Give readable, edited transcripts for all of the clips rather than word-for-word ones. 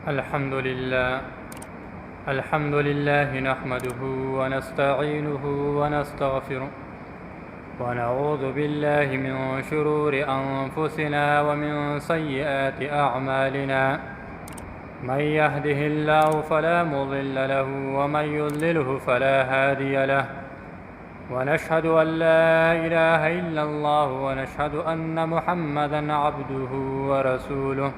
الحمد لله نحمده ونستعينه ونستغفره ونعوذ بالله من شرور أنفسنا ومن سيئات أعمالنا. من يهده الله فلا مضل له ومن يضلله فلا هادي له. ونشهد أن لا إله إلا الله ونشهد أن محمدا عبده ورسوله.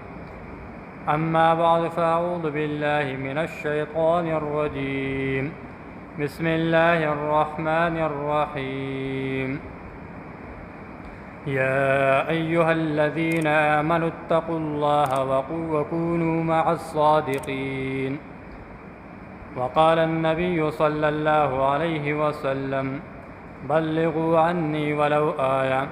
أما بعد فأعوذ بالله من الشيطان الرجيم. بسم الله الرحمن الرحيم. يا أيها الذين آمنوا اتقوا الله وكونوا مع الصادقين. وقال النبي صلى الله عليه وسلم: بلغوا عني ولو آية.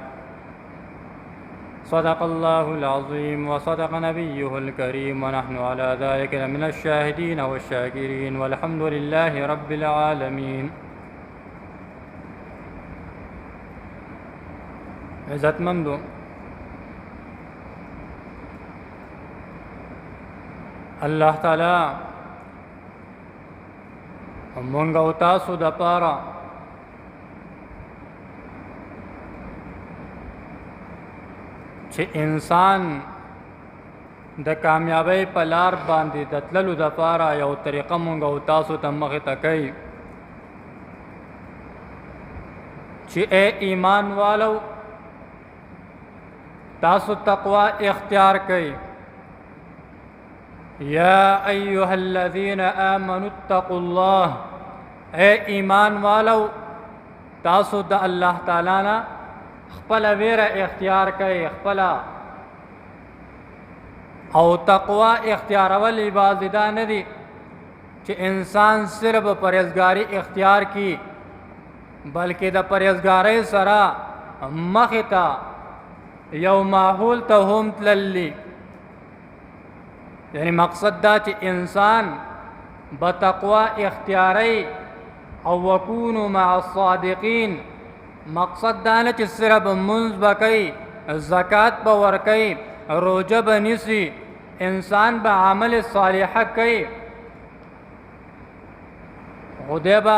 صدق الله العظيم وصدق نبيه الكريم ونحن على ذلك من الشاهدين والشاكرين والحمد لله رب العالمين. عزتمندو الله تعالی مونږ او تاسو د پاره چې انسان د کامیابی په لار باندې د تللو دپاره یو طریقه مونږ او تاسو ته مخې ته کوي چې اے ایمان والو تاسو تقوا اختیار کړئ. یا ایها الذین آمنوا اتقوا الله، اے ایمان والو تاسو د الله تعالی نه خپل ویره اختیار کړئ، خپل او تقوا اختیارول عبادت نه دي چې انسان صرف پرهیزګاری اختیار کی، بلکې د پرهیزګاری سره مخې ته یو ماحول ته هم تللی. یعنی مقصد دا چې انسان بتقوا اختیاری او وکونو مع الصادقین. مقصد دا نه چې صرف منځ به کوي، زکات به ورکوي، روجه به نیسي، انسان به عمل صالحه کوي، خدای به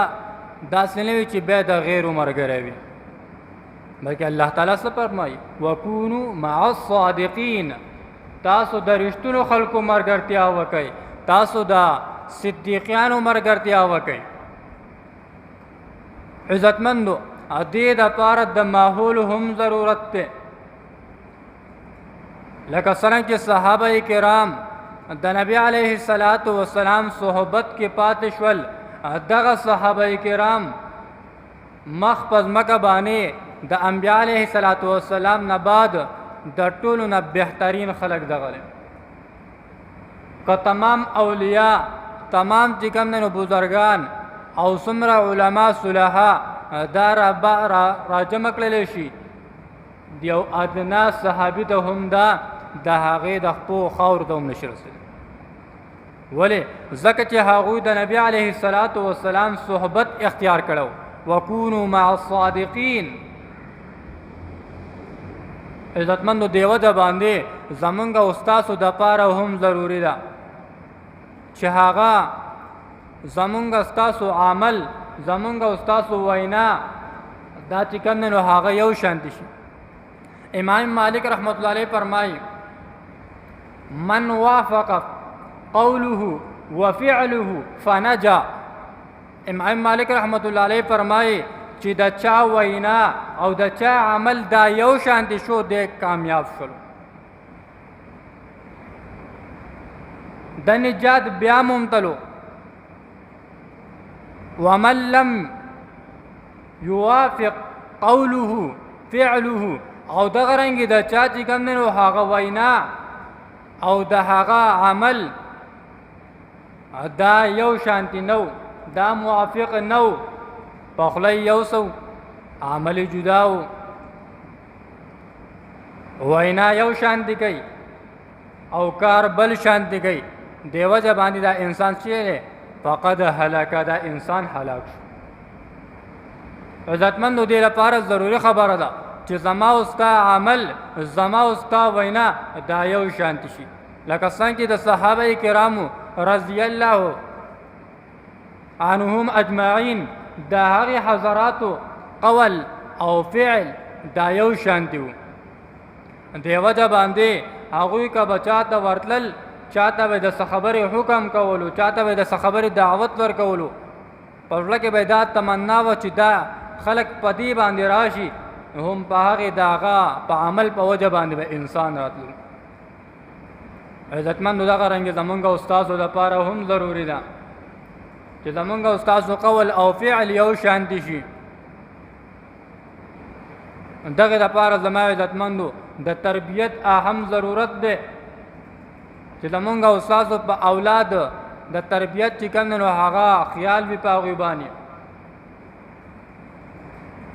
داسې نه وي چې بیا د غیرو ملګری وي، بلکې الله تعالی څه فرمایي: وکونو مع الصادقین. تاسو د رښتونو خلکو ملګرتیا وکئ، تاسو د صدیقیانو ملګرتیا وکئ. عزتمندو دې دپاره د ماحول هم ضرورت دی، لکه څرنګه چې صحابه کرام د نبی علیه السلام صحبت کې پاتې شول. دغه صحابه کرام مخ په ځمکه باندې د انبیا علیه السلام نه بعد د ټولو نه بهترین خلق دغه دی. که تمام اولیاء، تمام چې کوم دی نو بزرگان او څومره علما صلحا دا را جمع کړلی شي، یو ادنا صحابي ته هم دا د هغې د خپو خاورو ته هم نشي رسېدلی. ولې؟ ځکه چې هغوی د نبي علیه السلام صحبت اختیار کړو. وکونو مع الصادقین. عزتمندو دیوه د باندې زمونږ او ستاسو دپاره هم ضروري ده چې هغه زمونږ ستاسو عمل، زمونږ او ستاسو وینا دا چې کوم دی نو هغه یو شانتي شي. امام مالک رحمت الله علیه فرمایي: من وافق قوله وفعله فنجا. امام مالک رحمت الله علیه فرمایي چې د چا وینا او د چا عمل دا یو شانتي شو، دی کامیاب شول. د نجات بیا ممتلو. ومن لم يوافق قوله فعله. او دغه رنګې د چا چې کوم دی نو هغه وینا او د هغه عمل دا یو شانتي نو، دا موافق نو، په خوله یو سو، عمل جدا و، وینا یو شانتي کوي او کار بل شانتي کوي. دی وجه باندې دا انسان چې دی فقد هلک، دا انسان هلاک شو. عزتمندو دې لپاره ضروري خبره ده چې زما او ستا عمل، زما او ستا وینا دا یو شانتي شي. لکه څنګه د صحابه کرامو رضی الله عنهم اجمعین دا هغې حضراتو قول او فعل دا یو شان دي دې وجه باندې هغوی که به چاته ورتلل چاته به د څه خبرې حکم کولو چاته به د څه خبرې دعوت ورکولو په زړه کې به دا تمنا وه چې دا خلک په دې باندې راشي هم په هغې د هغه په عمل په وجه باندې به انسان راتلو عزتمندو دغه رنګې زمونږ استازو دپاره هم ضروري ده چې زمونږ استازو قول او فعل یو شانتي شي دغه دپاره زما عزتمندو د تربیت اهم ضرورت دی چې زمونږ استازو په اولاد د تربیت چې کوم دی نو هغه خیال وي په هغوی باندې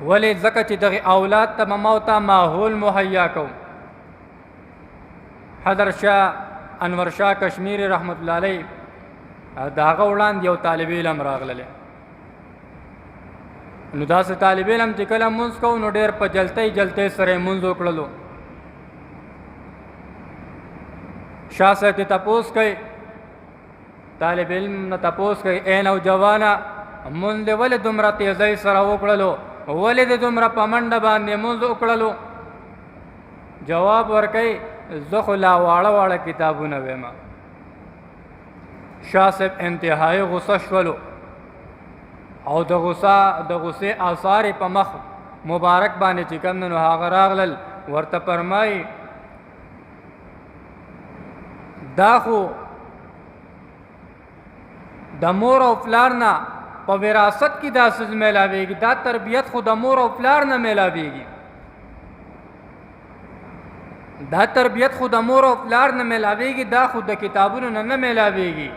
ولې ځکه چې دغه اولاد ته به ما ته ماحول مهیا کوو حضرت شاه انور شاه کشمیری رحمت الله علیه د هغه وړاندې یو طالب علم راغلی نو داسې طالب علم چې کله مونځ کوو نو ډېر په جلتۍ جلتۍ سره یې مونځ وکړلو شاه صاحب ته تپوس کوي طالب علم نه تپوس کوي ای نوجوانه مونځ دې ولې دومره تیزۍ سره وکړلو ولې دې دومره په منډه باندې مونځ وکړلو جواب ورکوي زه خو لا واړه واړه کتابونه ویمه شاه صاحب انتهایی غصه شولو او د غصې آثار په مخ مبارک باندې چې کوم دی نو هغه راغلل ورته فرمایي دا خو د مور او پلار نه په وراثت کې دا څه میلاویږي دا تربیت خو د مور او پلار نه میلاویږي دا تربیت خو د مور او پلار نه میلاویږي دا خو د کتابونو نه میلاویږي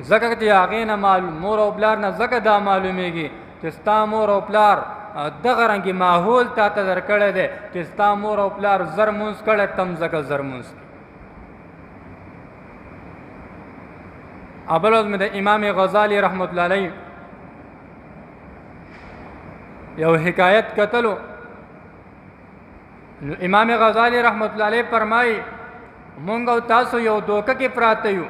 ځکه چې هغې نه معلوم مور او پلار نه ځکه دا معلومیږي چې ستا مور او پلار دغه رنګې ماحول تا ته درکړی دی چې ستا مور او پلار زر مونځ کړی تم ځکه زر مونځ کړي بل ورځ مې د امام غزالی رحمت الله علیه یو حکایت کتلو نو امام غزالی رحمت الله علیه فرمایي مونږ او تاسو یو دوکه کې پراته یو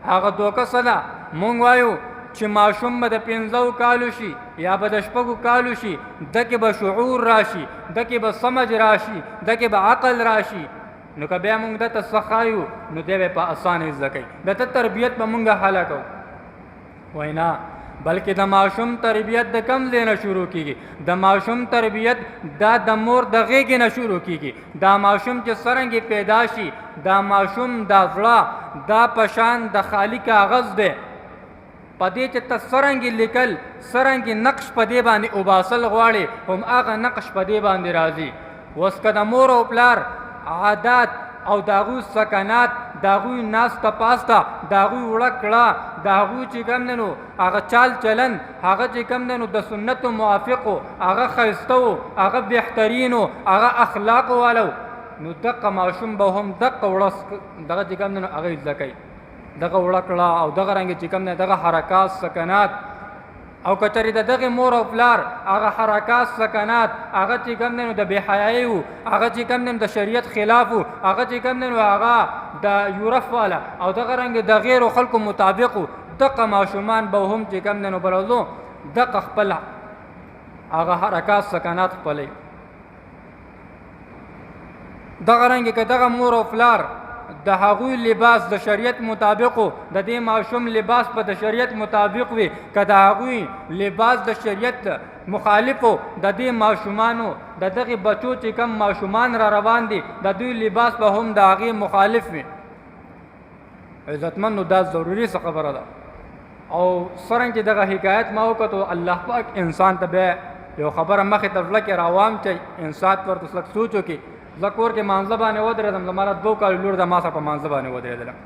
هغه دوکه څه ده مونږ وایو چې ماشوم به د 15 کالو شي یا به د 6 کالو شي دکې به شعور راشي دکې به سمج راشي دکې به عقل راشي نو که بیا مونږ دته څه ښایو نو دی به په اسانه زده کوي دته تربیت به مونږ حاله کوو وایي نه بلکې د ماشوم تربیت د کم ځای نه شروع کیږي د ماشوم تربیت دا د مور د غېږې نه شروع کیږي دا ماشوم چې څرنګې پیدا شي دا ماشوم دا زړه دا پشان د خالي کاغذ دی په دې چې ته څرنګې لیکل څرنګې نقش په دې باندې وباسل غواړې هم هغه نقش په دې باندې راځي اوس که د مور او پلار عادات او د هغوی سکنات د هغوی ناسته پاسته د هغوی وړه کړه د هغوی چې کوم دی نو هغه چال چلن هغه چې کوم دی نو د سنتو موافق و هغه ښایسته و هغه بهترین و هغه اخلاق والو نو دغه ماشوم به هم دغه وړه دغه چې کوم دی نو هغه زده کوي دغه وړه کړه او دغه رنګې چې کوم دی دغه حرکات سکنات او کچری د دغه مور او پلار هغه حرکات سکنات هغه چې کوم دی نو د بېحیایي وو هغه چې کوم دی نو د شریعت خلاف وو هغه چې کوم دی نو هغه د یورپ والا او دغه رنګې د غیرو خلکو مطابق وو دغه ماشومان به هم چې کوم دی نو بلوزو دغه خپل هغه حرکات سکنات خپلوي دغه رنګې که دغه مور او پلار د هغوی لباس د شریعت مطابق و د دې ماشوم لباس په د شریعت مطابق وي که د هغوی لباس د شریعت مخالف و د دې ماشومانو د دغې بچو چې کم ماشومان را روان دي د دوی لباس به هم د هغې مخالف وي عزتمندو دا ضروري څه خبره ده او څرنګه چې دغه حکایت ما وکړو الله پاک انسان ته بیا یو خبره مخې ته زړه کې راوام چې انسان ورته لږ سوچ وکړي زه کور کې مانځه باندې ودرېدم زما 2 کال لور ده ما سره په مانځه باندې ودرېدلم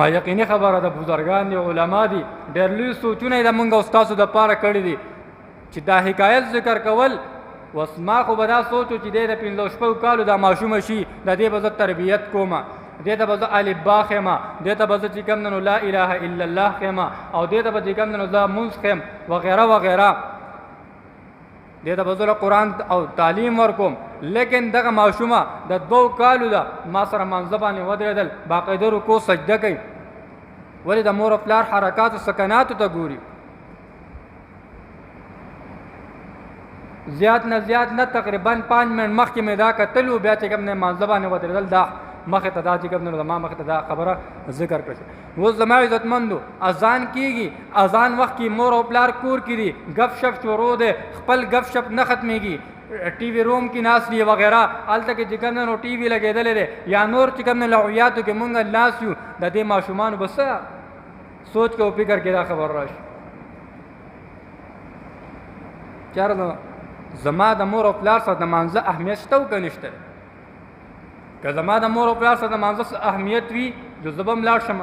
ما یقیني خبره ده بزرګان دي علما دي ډېر لوی سوچونه یې د مونږ او ستاسو دپاره کړي دي چې دا حکایت ذکر کول اوس ما خو به دا سوچو چې دی د 15 کالو دا ماشومه شي د دې به زه تربیت کومه دې ته به زه الف با ښیمه دې ته به زه چې کوم دی نو لا اله الا الله ښیمه او دې ته به چې کوم دی نو زه مونځ ښیم وغیره وغیره نو دغه ماشومان به هم چې کوم دی نو د 15 کالو د ماشوم په عمر کې د دې ماشوم لباس د شریعت مطابق و د دې ماشوم د شریعت خلاف و هغه چې کوم دی نو هغه د یورپ والا او دغه رنګې د غیرو خلکو مطابق و دغه ماشومان به هم چې کوم دی نو بلوزو دغه ماشوم به هم دې ته به زه قرآن او تعلیم ورکوم. لیکن دغه ماشومه د 2 کالو ده ما سره منځه باندې ودرېدل، باقاعده رکوع سجده کوي. ولې د مور او پلار حرکات او سکناتو ته ګوري. زیات نه زیات نه تقریبا 5 منټ مخکې مې دا کتلو، بیا چې کوم نه منځه باندې ودرېدل دا مخې ته دا چې کوم نه زما مخې ته دا خبره ذکر کړه. اوس زما عزتمندو اذان کېږي، اذان وخت کې مور او پلار کور کې دي، گپ شپ شروع دی، خپل گپ شپ نه ختمېږي. ټي وي روم کې ناست دي وغیرہ، هلته کې چې کوم نه ټي وي لګېدلی دی یا نور چې کوم نه لغویاتو کې مونږ ناست یو. د دې ماشومانو به څه سوچ کې او فکر کې دا خبر راشي. چېرته زما د مور او پلار سره د مانځه اهمیت شته او که نشته؟ که زما د مور او پلار سره د مانځه اهمیت وي نو زه به هم لاړ شم.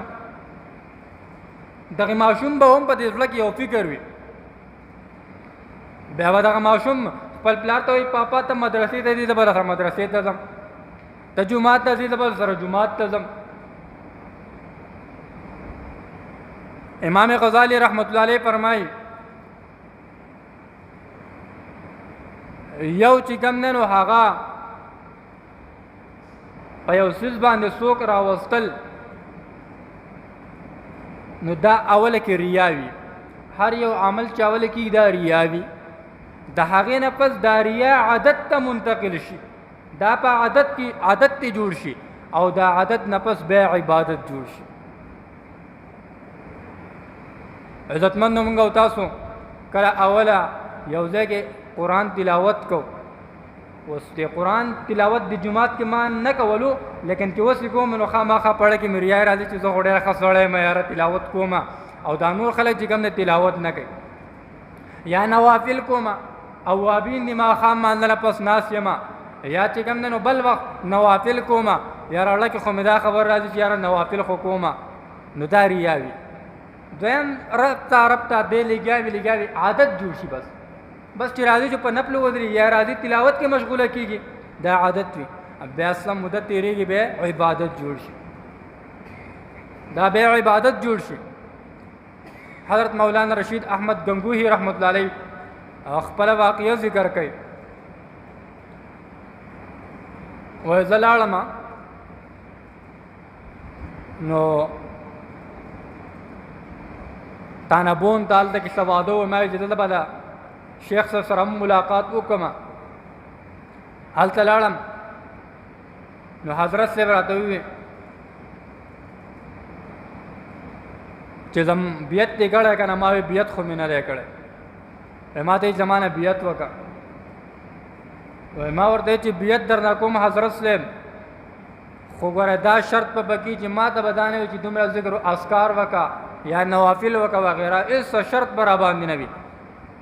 دغه ماشوم به هم په دې زړه کې یو فکر وي. بیا به دغه ماشوم خپل پلار ته وایي پاپا ته مدرسې ته ځې، زه به درسره مدرسې ته ځم. ته جومات ته ځې، زه به درسره جومات ته ځم. امام غزالی رحمت الله علیه فرمایي یو چې کوم دی نو هغه په یو څیز باندې څوک راوستل نو دا اوله کې ریا وي. هر یو عمل چې اوله کې دا ریا وي، د هغې نه پس دا ریا عادت ته منتقل شي، دا په عادت کې عادت ته جوړ شي او دا عادت نه پس بیا عبادت جوړ شي. عزتمندو مونږ او تاسو کله اوله یو ځای کې قرآن تلاوت کو. اوس د قرآن تلاوت د جماعت کې ما نه کولو، لیکن چې اوس کوم نو خامخا پړه کې مې ریا راځي چې زه خو ډېره ښه سړی یم یاره تلاوت کوم، او دا نور خلک چې کوم د تلاوت نه کوي یا نوافل کوم او وابین دي ماښام مانځله پس ناست یم یا چې کوم دی نو بل وخت نوافل کوم، یاره اړه کې خو مې دا خبر راځي چې یاره نوافل خو کوم، نو دا ریا وي. دویم ربطه دی لګیا وي عادت جوړ شي، بس چې راځي چې په نفل ودري یا راځي تلاوت کې مشغوله کېږي، دا عادت وي. بیا سم مدت تېرېږي بیا عبادت جوړ شي، دا بیا عبادت جوړ شي. حضرت مولانا رشید احمد گنگوہی رحمت الله علیه خپله واقعه ذکر کوي. وایي زه لاړم نو تانبون ته هلته کې څه واده و، ما ویل چې دلته به د شیخ صاحب سره هم ملاقات وکړم. هلته لاړم نو حضرت صاحب راته وویل چې زم بیت دې کړی که نه؟ ما وی بیت خو مې نه دی کړی. ما ته یې زما نه بیت وکړه. ما ورته چې بیت درنه کوم حضرت صاحب، خو ګوره دا شرط په بکی چې ما ته به دا نه وي چې دومره ذکر و اذکار وکړه یا نوافل وکړه وغیره، هېڅ شرط به را باندې نه وي.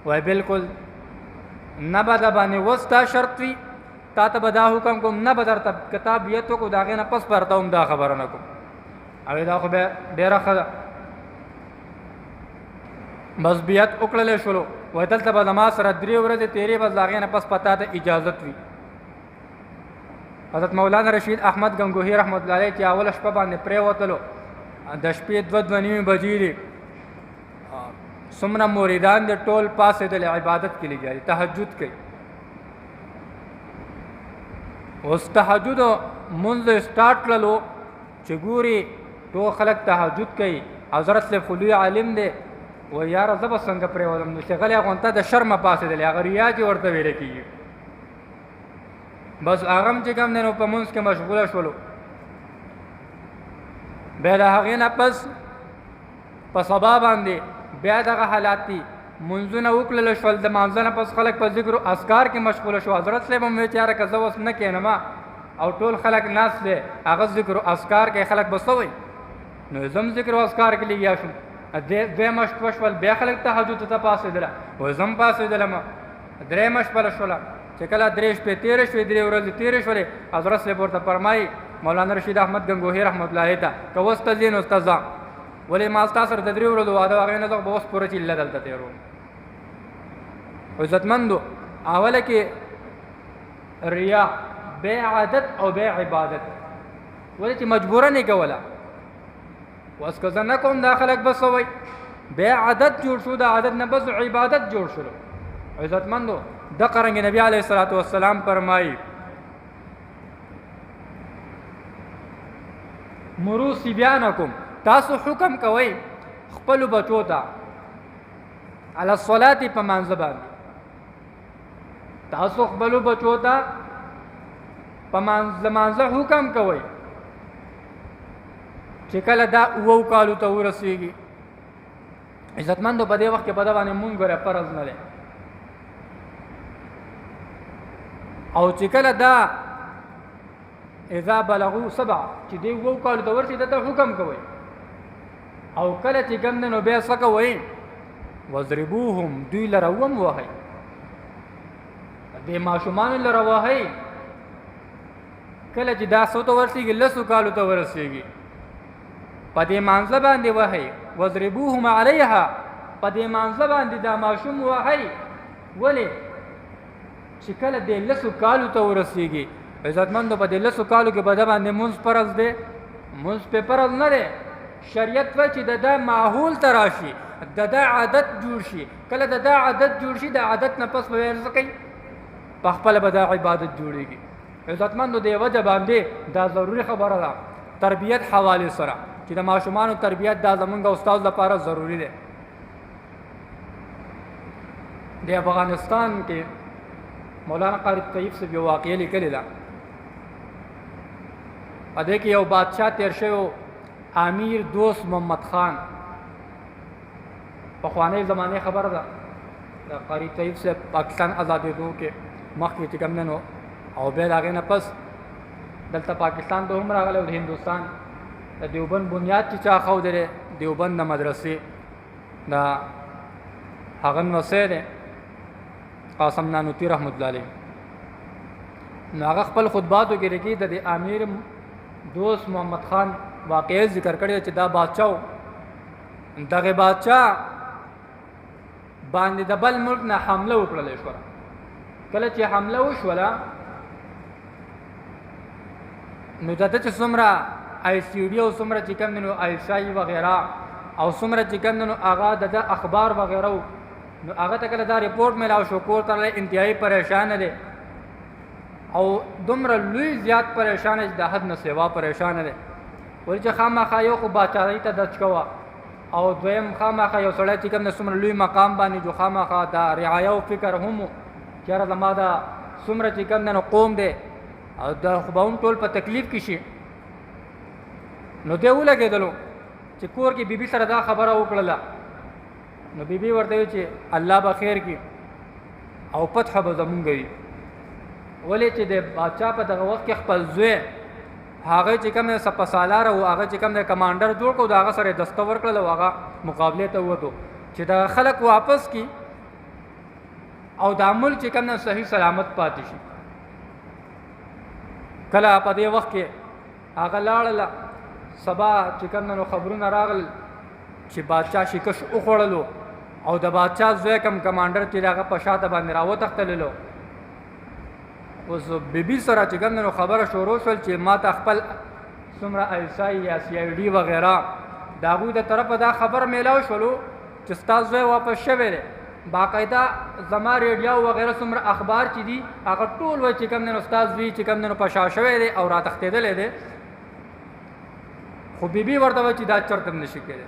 وای بالکل نه به دا باندې اوس دا شرط وي تا ته به دا حکم کوم، نه به درته کتاب بیت وکړو د هغې نه پس به درته هم دا خبره نه کوم. او دا خو بیا ډېره ښه ده. بس بیت وکړلی شولو. وایي دلته به زما سره 3 ورځې تېرې، بس د هغې نه پس په تا ته اجازت وي. حضرت مولانا رشید احمد گنگوہی رحمت الله علیه چې اوله شپه باندې پرېوتلو، د شپې 2:30 بجې دي، څومره مریدان دي ټول پاسېدل عبادت کې لګیا دي، تهجد کوي. اوس تهجد منځ سټارټ کړلو چې ګوري ټول خلک تهجد کوي. حضرت صاحب خو لوی عالم دی، وایي یاره زه به څنګه پرېوتم؟ نو چې غلی غونته د شرمه پاسېدلې، هغه ریا چې ورته ویلی کېږي. بس هغه هم چې کوم دی نو په منځ کې مشغوله شولو. بیا د هغې نه پس په سبا باندې بیا دغه حالات دي، منځونه وکړل شول، د مانځه نه پس خلک په ذکر و اذکار کې مشغوله شو. حضرت صاحب هم وایي چې یاره که زه اوس نه کښېنم او ټول خلک ناست دی هغه ذکر و اذکار کوي، خلک به څه وایي؟ نو زه هم ذکر و اذکار کې لګیا شوم. دویمه شپه شول، بیا خلک تهجد ته پاڅېدله، وایي زه هم پاڅېدلم. درېیمه شپه شوله چې کله 3 شپې تېرې شوې، 3 ورځې تېرې شولې، حضرت صاحب ورته فرمایي مولانا رشید احمد گنگوہی رحمت الله علیه ته که اوس ته ځې نو سته ځه. ولې ما ستا سره د 3 ورځو واده و، هغې نه زه به اوس پوره چله دلته تېروم. عزتمندو اوله کې ریا، بیا عادت او بیا عبادت. ولې چې مجبوره نه کوله، اوس که زه نه کوم دا خلک به څه وایي؟ بیا عادت جوړ شو، د عادت نه بس عبادت جوړ شولو. عزتمندو دغه رنګ نبی علیه الصلاۃ والسلام فرمایي مرو صبیانکم تاسو حکم کوئ خپل بچو ته علی الصلاۃ په مانځه باندې تاسو خپل بچو ته په مانځه حکم کوئ چې کله دا وو کالو ته ورسیږي عزتمندو په دې وخت کې په دا باندې مونږ غره فرض نه لري او چې کله دا اذا بلغوا سبع چې دی وو کالو ته ورسیږي ته حکم کوي او کله چې ګم نو بیا څه کوي وضربوهم دوی لروم وهي دې ماشومان لره وهي کله چې دا څو ته ورسیږي لسو کالو ته ورسیږي په دې مانځه باندې وهي وضربوهم عليها په دې مانځه باندې دا ماشوم وهي ولې چې کله دې لسو کالو ته ورسیږي عزتمندو په دې لسو کالو کې به دا باندې مونځ فرض دی مونځ په فرض نه دی شریعت و چې د ماحول تراشي د عادت جوړ شي کله د عادت جوړ شي د عادت نه پس به ورځ کوي په خپل به د عبادت جوړيږي عزتمندو دی وجه باندې دا ضروری خبره ده تربیت حواله سره چې د ماشومان تربیت دا زمونږ استاد لپاره ضروری ده د افغانستان کې مولانا قاری طیب سے یو واقعه لیکلی ده په دې کې یو بادشاہ تیر شوی امیر دوست محمد خان په خوانې زمانه خبره ده د قاری طیب سے پاکستان آزادېدو کې مخکې چې کوم نو او بیا د هغې نه پس دلته پاکستان ته هم راغلی او د هندوستان د دیوبند بنیاد چې چا ښودلی دیوبند د مدرسې د هغه نوسی دی قاسم نانوتي رحمت الله علیه نو هغه خپل خطباتو کې لیکي د امیر دوست محمد خان واقعي ذکر کړی چې دا بادشاہ دغه بادشاہ باندې د بل ملک نه حمله وکړل شو کله چې حمله وشوله نو دته چې څومره آی سی ډي او څومره چې کوم نو آی شای وغیرہ او څومره چې کوم نو هغه د اخبار وغیرہ نو هغه ته کله دا ریپورت ملاو شو کور ته انتهایی پریشان دي او دومره لوی زیات پریشان دي د حد نه سوا پریشان دي ول چې خامخا یو خو باچاري ته دچ کوا او دویم خامخا یو سړی چې کوم نه څومره لوی مقام باندې جو خامخا دا رعایه او فکر هم چیرې زما دا څومره چې کوم نه قوم دی او دا خو به هم ټول په تکلیف کې شي نو دی ولګېدلو چې کور کې بیبي سره دا خبره وکړله نو بیبي ورته وی چې الله به خیر کړي او فتح به زمونږ وي ولې چې د بادشاه په دغه وخت کې خپل زوی هغه چې کوم سپه سالار او هغه چې کوم د کمانډر جوړ کړو دا هغه سره دسته ورکړل او هغه مقابله ته وته چې دا خلک واپس کی او د عمل چې کوم صحیح سلامت پاتې شي کله په دې وخت کې هغه لاړله سبا چې کوم نو خبرونه راغل چې بادشاہ شکش وخوړلو او د بادشاہ زوی کوم کمانډر چې هغه په شاته باندې راوتختللو اوس بیبي سره چې کوم نو خبره شروع شول چې ما ته خپل څومره ایسای یا سی آی ډي وغیرہ دا غوی د طرفه دا خبر میلاو شولو چې ستاسو زوی واپس شوی دی باقاعده زما ریډیو وغیرہ څومره اخبار چې دي هغه ټول وایي چې کوم نو استاد وی چې کوم نو په شا شوی دی او را تختیدل دی خو بیبي ورته وایي چې دا چرته نشي کېدی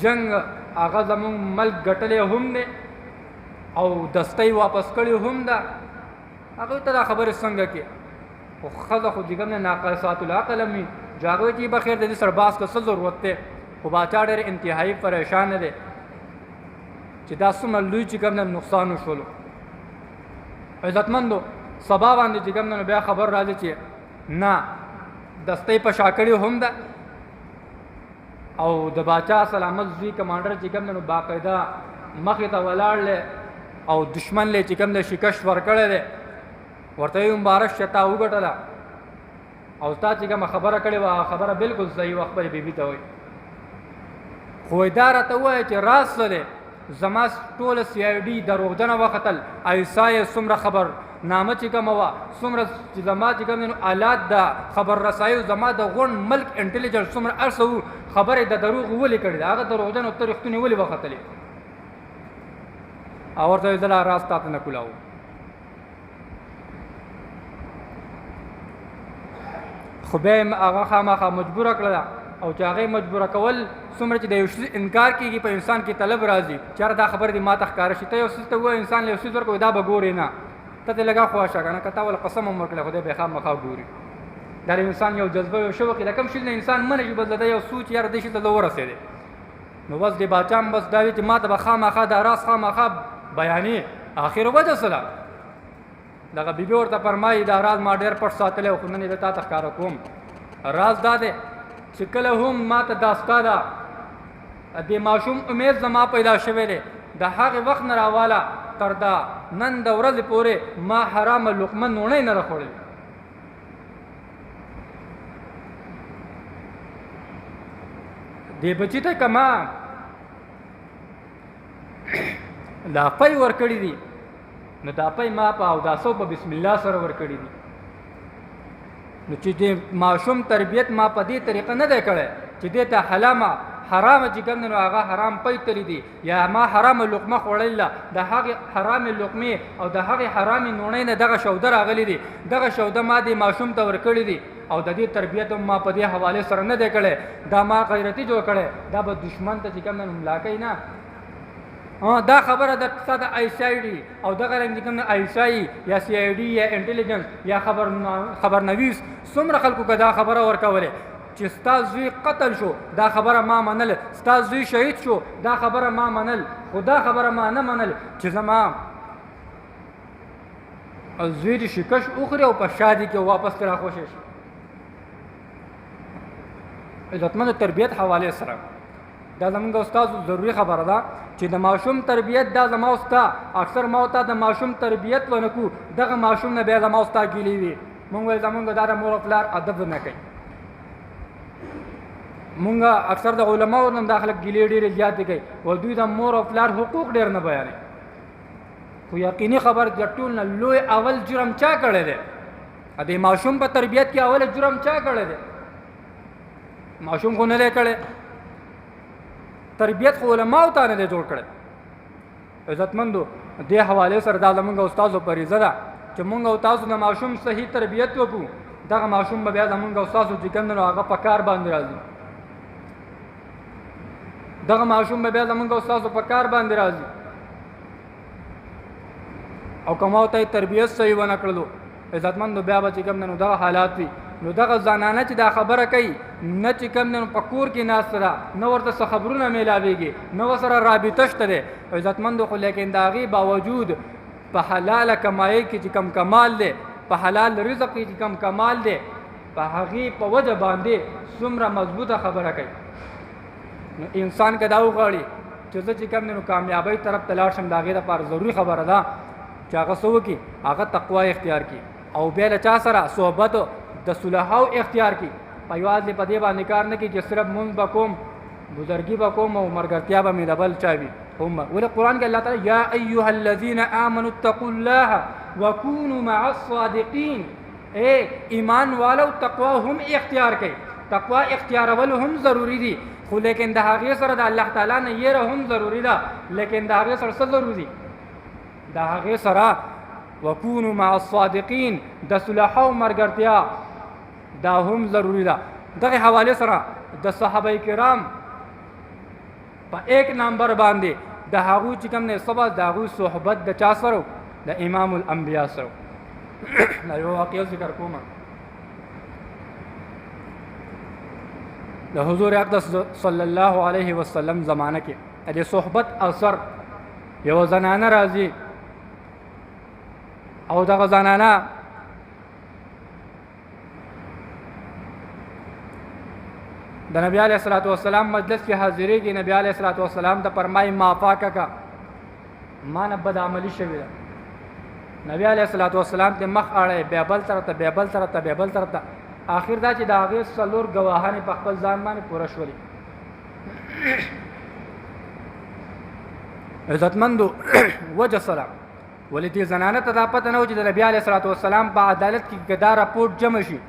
جنگ هغه زمون ملک ګټلې هم دی او دستې واپس کړي هم ده هغه ته خبره څنګه کې خو خزه خو دیګم نه ناقصات العقل می جاګوي چې بخیر د سرباز کو څه ضرورت ده خو باچا ډېر انتهایی پریشان دي چې دا څومره لوی چې کوم نقصان وشول عزتمندو سبا باندې چې کوم بیا خبر راځي چې نه دستې په شاکړی هم ده او د باچا سلامت زوی کمانډر چې کوم نو باقاعده مخې ته ولاړل او دشمن له چې کوم د شکست ورکړل دي ورته مبارک شتا وګټله او تا چې کوم خبره کړې و خبره بالکل صحیح وخت په بیبي ته وای خو اداره ته وای چې راز سره زما ټول سی آی ډي دروغجنه وختل ایسای سمره خبر نامه چې کوم وا سمره چې زما چې کوم نو آلات د خبر رسایو زما د غون ملک انټيليجنس سمره ارسو خبره د دروغ ولې کړې هغه دروغجن او تاریخونه ولې وختلې او ورته زه لا راز تاته نه کولاو. خو بیا یې هغه خامخا مجبوره کړله او چې هغې مجبوره کول څومره چې د یو شي انکار کېږي په انسان کې طلب راځي چې یاره دا خبره دې ما ته ښکاره شي. ته یو څیز ته ووایه انسان له یو څیز ورکوي دا به ګورې نه، ته ترې لږه خواشه که نه که تا ول قسم هم ورکړی خدای به یې خامخا ګوري. دا د انسان یو جذبه یو شوق د کوم شي نه انسان منه شي بس د یو سوچ یاره دې شي ته زه ورسېدی نو بس د باچا هم بس دا وي چې ما ته به خامخا دا راز خامخا بیانې. آخر وجه څه ده؟ دغه بیبي ورته فرمایي دا راز ما ډېر پټ ساتلی او خو نن یې د تا ته ښکاره کوم. راز دا دی چې کله هم ما ته دا ستا ده د ماشوم امید زما پیدا شوی دی د هغې وخت نه راواله تر دا نن د ورځې پورې ما حرامه لقمه نوڼۍ نه ده خوړلې. دې بچي ته که ما دا پی ورکړي دي نو دا پی ما په اوداسو په بسم الله سره ورکړي دي. نو چې د ماشوم تربیت ما په دې طریقه نه دی کړی چې دې ته حرامه چې کوم دی نو هغه حرام پی تللی دي یا ما حرامه لقمه خوړله د هغې حرامې لقمې او د هغې حرامې نوڼۍ نه دغه شوده راغلی دي. دغه شوده ما دې ماشوم ته ورکړي دي او د دې تربیت هم ما په دې حوالې سره نه دی کړی. دا ما غیرتي جوړ کړی دا به دشمن ته چې کوم دی نو ملا کوي نه. دا خبره د ستا د ICID او دغه رنګ کوم ISI یا CID یا انټیلیجنس یا خبرنویس څومره خلکو که دا خبره ورکولې چې ستا زوی قتل شو دا خبره ما منل، ستا زوی شهید شو دا خبره ما منل، خو دا خبره ما نه منل چې زما زوی دې شکش وخوري او په شادي کې واپس ترې راخوشی شي. عزتمند تربیت حوالې سره دا زمونږ استاد ضروري خبره ده چې د ماشوم تربیت دا زما او ستا اکثر ما او تا د ماشوم تربیت ونه کړو دغه ماشوم نه بیا زما او ستا ګیلې وي. مونږ وایي زمونږ دا د مور او پلار ادب نه کوي. مونږ اکثر د علماو نه دا خلک ګیلې ډېرې زیاتې کوي و دوی د مور او پلار حقوق ډېر نه بیانوي. خو یقیني خبر د ټول نه لوی اول جرم چا کړی دی؟ د ماشوم په تربیت کې اول جرم چا کړی دی؟ ماشوم خو نه دی کړی. تربیت خو علماو ته نه دی جوړ کړی. عزتمندو دې حوالې سره دا زمونږ استادو فریضه ده چې مونږ او تاسو د ماشوم صحیح تربیت وکړو. دغه ماشوم به بیا زمونږ استادو چې کوم دی نو هغه په کار باندې راځي. دغه ماشوم به بیا زمونږ استادو په کار باندې راځي. او که ما ته تربیت صحیح ونه کړلو عزتمندو بیا به چې کوم دی نو دغه حالات وي. نو دغه زنانه چې دا خبره کوي نه چې کوم دی نو په کور کې ناسته ده نه ورته څه خبرونه میلاویږي نه ورسره رابطه شته دی عزتمندو. خو لیکن د هغې باوجود په حلاله کمایۍ کې چې کم کمال دی په حلال رزق کې چې کم کمال دی په هغې په وجه باندې څومره مضبوطه خبره کوي. نو انسان که دا وغواړي چې زه چې کوم دی نو کامیابۍ طرف ته لاړ شم د هغې دپاره ضروري خبره ده چې هغه څه وکړي هغه تقوا اختیار کړي او بیا له چا سره صحبت د صلحاو اختیار کړي. په یوازې په دې باندې کار نه کړي چې صرف مونځ به کوم بزرګي به کوم او ملګرتیا به مې د بل چا وي. ولې قرآن کې الله تعالی یا ایها الذین آمنوا اتقوا الله وکونوا مع الصادقین. ایمان والو تقوا هم اختیار کړي. تقوا اختیارول هم ضروری دي خو لیکن د هغې سره د الله تعالی نه یره هم ضروری ده. لیکن د هغې سره څه ضروري؟ د هغې سره وکونوا مع الصادقین د صلحاو ملګرتیا دا هم ضروری ده. دغه حوالې سره د صحابه کرام په 1 نمبر باندې د هغوی چې کوم نسبت د هغوی صحبت د چا سره د امام الانبیا سره. دا یو واقعه ذکر کوم د حضور اقدس صلی الله علیه وسلم زمانه کې د صحبت اثر یو زنانه راځي او دغه زنانه د نبی علیه الصلاۃ والسلام مجلس کې حاضرېږي. نبی علیه الصلاۃ والسلام ته فرمایي معافاکه کا ما نه بد عملي شوې ده. نبی علیه الصلاۃ والسلام ته مخ اړی بیا بل طرف ته بیا بل طرف ته بیا بل طرف ته آخر دا چې د هغې 4 ګواهانې په خپل ځان باندې پوره شولې. عزتمندو وجه سره ولې دې زنانه ته دا پته نه و چې د نبي علیه الصلاۃ والسلام په عدالت کې که دا راپورټ جمع شي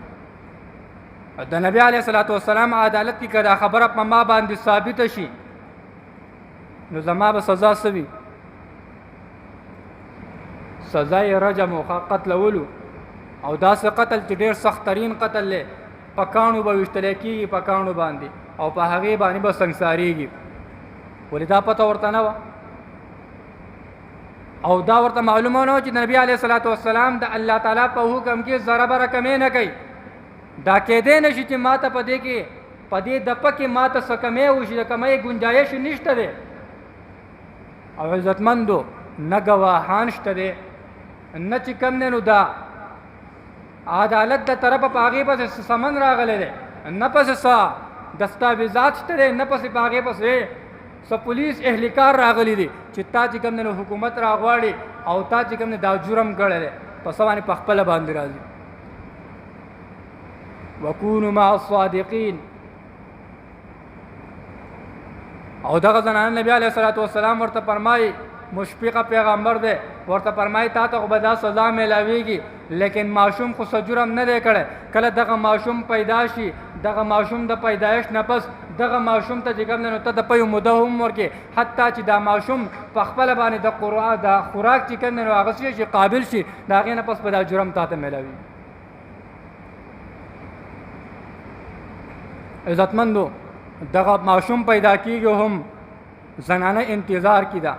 د نبی علیه الصلاۃ والسلام عدالت کې که دا خبره په ما باندې ثابته شي نو زما به سزا څه وي؟ سزا یې رجم او قتلولو او داسې قتل چې ډېر سخت ترین قتل دی په کاڼو به ویشتلی کېږي په کاڼو باندې او په هغې باندې به سنګسارېږي ولې دا پته ورته نه وه او دا ورته معلومه نه وه چې د نبي علیه صلات وسلام د الله تعالی په حکم کې ذره بره کمې نه کوي دا کېدی نه شي چې ماته په دې کې په دې دپه کې ماته څه کمی وشي د کمی ګنجایش نشته دی او عزتمندو نه ګواهان شته دی نه چې کم دی نو دا عدالت د طرفه په هغې پسې سمن راغلی دی نه پسې څه دستاویزات شته دی نه پسې په هغې پسې څه پولیس اهلکار راغلی دی چې تا چې کم دی نو حکومت راغواړي او تا چې کم دی دا جرم کړی دی په څه باندې په خپله باندې راځي وکونو مع الصادقین او دغه زنانه نبی علیه الصلاۃ والسلام ورته فرمایي مشفقه پیغمبر دی ورته فرمایي تا ته خو به دا سزا میلاویږي لیکن معصوم خو څه جرم نه دی کړی کله دغه معصوم پیدا شي دغه معصوم د پیدایش نه پس دغه معصوم ته چې کوم دی نو ته د پیو موده هم ورکې حتی چې دا معصوم په خپله باندې د خوراک چې کوم دی نو هغه شي قابل شي د هغې نه پس به دا جرم تا ته میلاوي عزتمندو دغه معصوم پیدا کیږي هم زنانه انتظار کی ده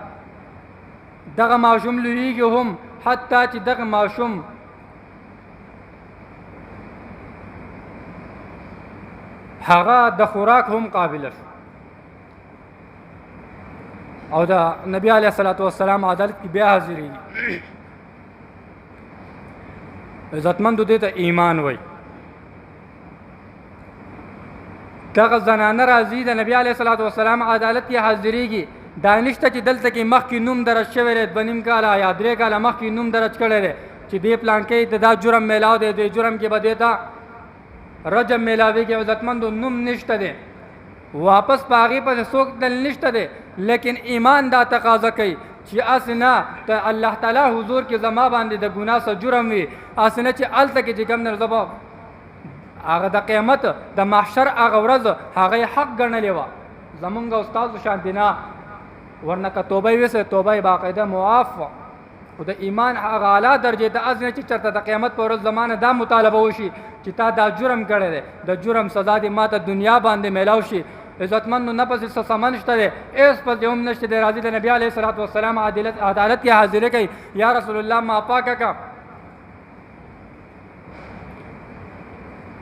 دغه معصوم لویږي هم حتی چې دغه معصوم هغه د خوراک هم قابل شو او د نبی علیه الصلاۃ والسلام عدالت کې بیا حاضرېږي عزتمندو دې ته ایمان وایي دغه زنانه راځي د نبی علیه الصلاۃ والسلام عدالت کې حاضرېږي دا نشته چې دلته کې مخکې نوم درج شوی دی 2.5 کاله یا 3 کاله مخکې نوم درج کړی دی چې دې پلان کې د دا جرم میلاو دی دې جرم کې به دې ته رجم میلاویږي عزتمندو نوم نشته دی واپس په هغې پسې څوک دل نشته دی لیکن ایمان دا تقاضا کوي چې هسې نه ته الله تعالی حضور کې زما باندې د ګناه څه جرم وي هسې نه چې هلته کې چې کوم دی زه به هغه د قیامت د محشر هغه ورځ هغه حق ګڼلې وه زمونږ استادو شانتې نه ورنه که توبه یې ویسه توبه یې باقاعده معاف وه خو د ایمان هغه اعلی درجې ته از نه چې چېرته د قیامت په ورځ زمانه دا مطالبه وشي چې تا دا جرم کړی دی د جرم سزا دې ما ته دنیا باندې میلاو شي عزتمندو نه پسې څه سامان شته دی هېڅ پسې هم نشته دی راځي د نبي علیه الصلاۃ والسلام عدالت کې حاضرې کوي یا رسول الله ما پاکه که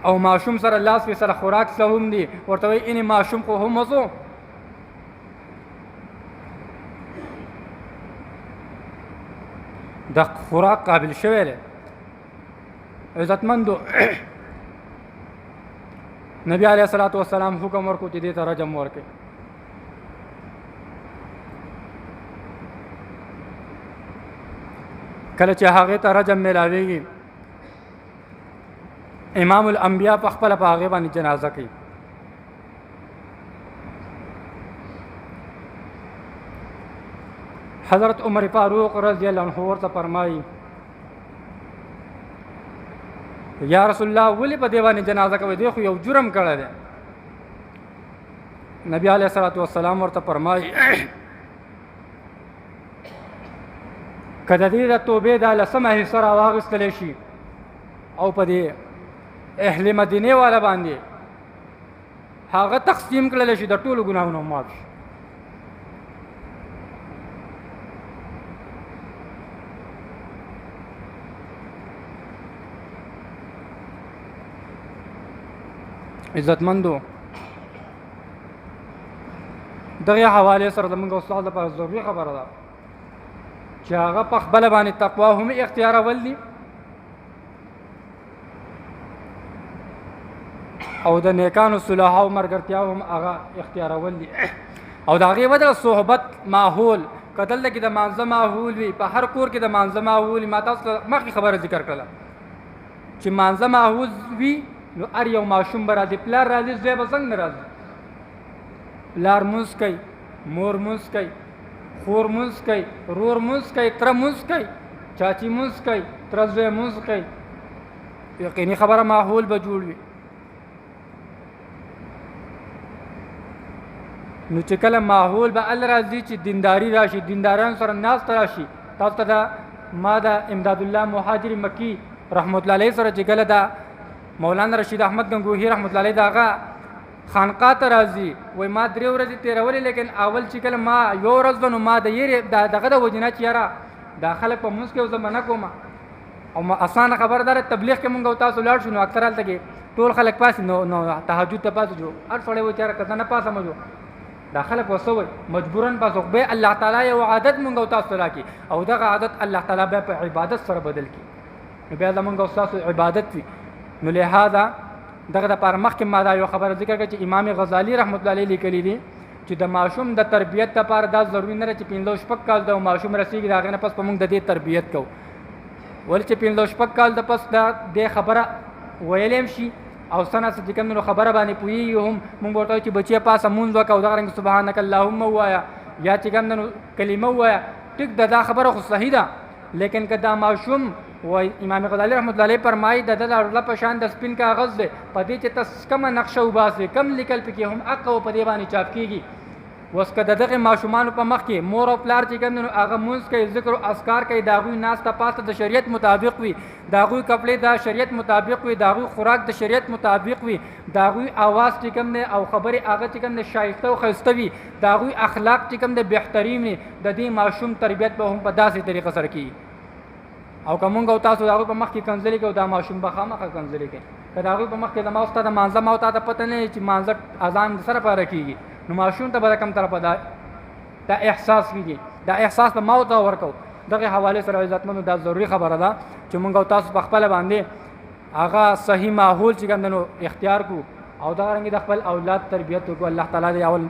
او معشوم سره لاس په سره خوراک څه هم دي ورته وایي این معشوم خو هم وڅو د خوراک قابل شوی دی عزتمندو نبی علیه الصلاۃ والسلام حکم ورکړو چې دې ته رجم ورکړي کله چې هغې ته رجم میلاویږي امام الانبیاء په خپله په هغې باندې جنازه کوي حضرت عمر فاروق رضی الله عنه ورته فرمایي یا رسول الله ولې په دې باندې جنازه کوئ دی خو یو جرم کړی دی نبی علیه الصلاۃ والسلام ورته فرمایي که د دې د توبې دا لسمه حصه راواخیستلی شي او په دې اهل مدینې والا باندې هغه تقسیم کړلی شي د ټولو ګناهونو معاف شي عزتمندو دغه حواله سره زموږ استاد لپاره ضروري خبره ده چې هغه په خپله باندې تقوا هم اختیارول دي او د نیکانو صلاحو مرګرتیا هم هغه اختیارول دي او د هغې وجه صحبت ماحول که دلته کې د مانځه ماحول وي په هر کور کې د مانځه ماحول وي ما تاسو ته مخکې خبره ذکر کړله چې مانځه ماحول وي نو هر یو ماشوم به راځي پلار راځي زوی به څنګه نه راځي پلار مونځ کوي مور مونځ کوي خور مونځ کوي رور مونځ کوي تره مونځ کوي چاچی مونځ کوي تره زوی مونځ کوي یقیني خبره ماحول به جوړ وي نو چې کله ماحول به ال راځي چې دینداري راشي دینداران سره ناسته راشي تاسو ته د ما د امداد الله مهاجر مکی رحمت الله علیه سره چې کله دا مولانا رشید احمد گنگوهی رحمت الله علیه داغه خانقاه ته راځي وای ما 3 ورځې تیرولې لیکن اول چې کله ما یو ورځ ونو ما د یې دغه د وجنه چې یاره دا خلک په موږ کې زمانہ کوم او ما اسانه خبردار تبلیغ کې مونږ تاسو لاړ شو نو اکثر حالت کې ټول خلک پاس نو تهجد ته پاس جو هر سړی و چاره کته نه پاسه مجو دا خلک وسوي مجبورن پاسو به الله تعالی یو عادت مونږ تاسو راکی او دغه عادت الله تعالی به په عبادت سره بدل کی نو بیا زمونږ تاسو عبادت وي نو لهدا دغه د پر مخکې ما دا یو خبره ذکر کړه چې امام غزالی رحمت الله علیه لیکلی دي چې د ماشوم د تربیت لپاره دا ضروري نه چې 15 شپږ کال د ماشوم رسیږي دا غنه پس په موږ د دې تربیت کو ول چې 15 شپږ کال د پس د خبره ویلم شي او سنه چې کوم نو خبره باندې پوي هم موږ ورته چې بچي پاسه مونږ وکاو دا رنګ سبحانك اللهم وایا یا چې کوم نو کلمه وایا ټیک دا خبره خو صحیح ده لیکن کدا ماشوم و امام غزالی رحمت الله علیه فرمایي د الله په شان د سپین کاغذ دی په دې چې تاسو کوم نقشه وباسي کم لیکل پکې هم اقو په دې باندې چاپ کیږي وسکه دغه ماشومان په مخ کې مور او پلار چې کوم نو هغه مونږ کوي ذکر او اذکار کوي داغوی ناس ته پاسه د شریعت مطابق وي داغوی کپڑے د شریعت مطابق وي داغوی خوراک د شریعت مطابق وي داغوی आवाज چې کوم نه او خبره هغه چې کوم نه شایسته او خسته وي داغوی اخلاق چې کوم نه بهترین وي د دې ماشوم تربیت به هم په داسې طریقه سره کوي او کومنګ او تاسو داغوی په مخ کې کنځلې کوي دا ماشوم به خامخا کنځلې کوي کداغوی په مخ کې د ما استاد مانځه ما او ته پته نه چې مانځه اذان سره پاره کیږي نو ماشوم ته به کم طرف دا احساس کیږي دا احساس په ما او ته ورکو دغه حواله سره عزتمنو دا ضروری خبره ده چې مونږ او تاسو په خپل باندې هغه صحیح ماحول چې ګندنو اختیار کو او دا رنګ د خپل اولاد تربیت کو الله تعالی دې اول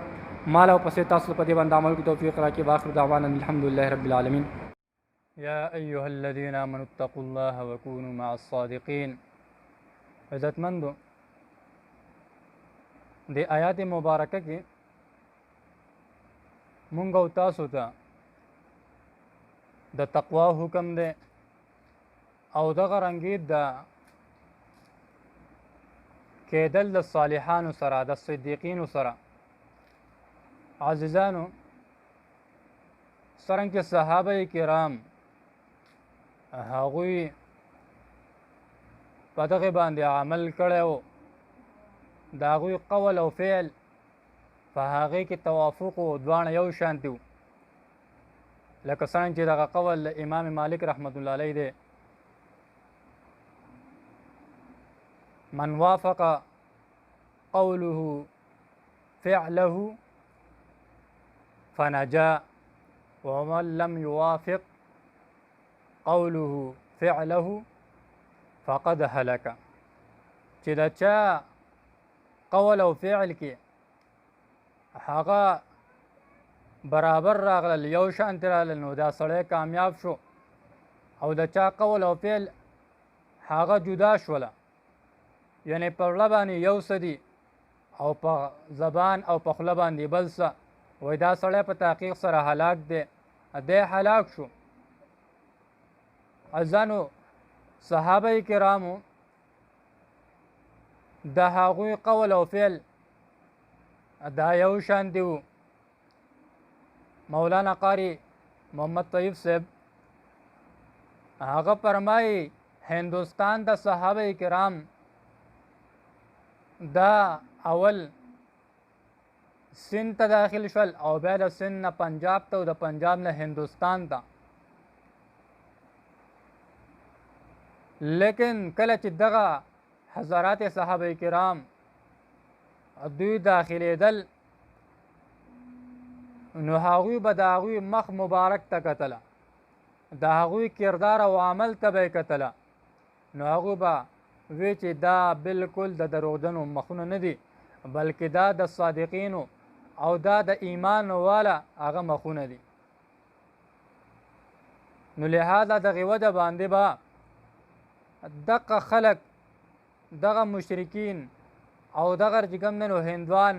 مال او پسې تاسو په دې باندې عمل کو توفیق راکړي واخر دعوانا الحمدلله رب العالمین یا ایها الذين آمنوا اتقوا الله وكونوا مع الصادقين عزتمندو د آیات مبارکه کې مونږ او تاسو ته د تقوا حکم دی او دغه رنګې د کېدل د صالحانو سره د صدیقینو سره عزیزانو څرنګه صحابه کرام هغوی په دغه باندې عمل کړی و د هغوی قول او فعل په هغې کې توافق و دواړه یو شانتي و لکه څرنګه چې دغه قول امام مالک رحمت الله علیه دی من وافق قوله فعله فنجا ومن لم يوافق قوله فعله فقد هلك چې دا چا قول او فعل کې هغه برابر راغلل یو شان راغلل نو دا سړی کامیاب شو او د چا قول او فعل هغه جدا شوله یعنی په خوله باندې یو څه دي او په زبان او په خوله باندې بل څه وایي دا سړی په تحقیق سره هلاک دی دی هلاک شو عزیزانو صحابه کرامو د هغوی قول او فعل دا یو شان دی و مولانا قاری محمد طیب صاحب هغه فرمایي هندوستان د صحابه کرام دا اول سند ته داخل شول او بیا د سند نه پنجاب ته او د پنجاب نه هندوستان ته لیکن کله چې دغه حضرات صحابه کرام دوی داخلېدل نو هغوی به د هغوی مخ مبارک ته کتله د هغوی کردار او عمل ته به یې کتله نو هغوی به وی چې دا بالکل د دروغجنو مخونه نه دي بلکې دا د صادقینو او دا د ایمان والا هغه مخونه دي نو لهذا دغه وجه باندې به دغه خلک دغه مشرکین او دغه چې کوم نو هندوان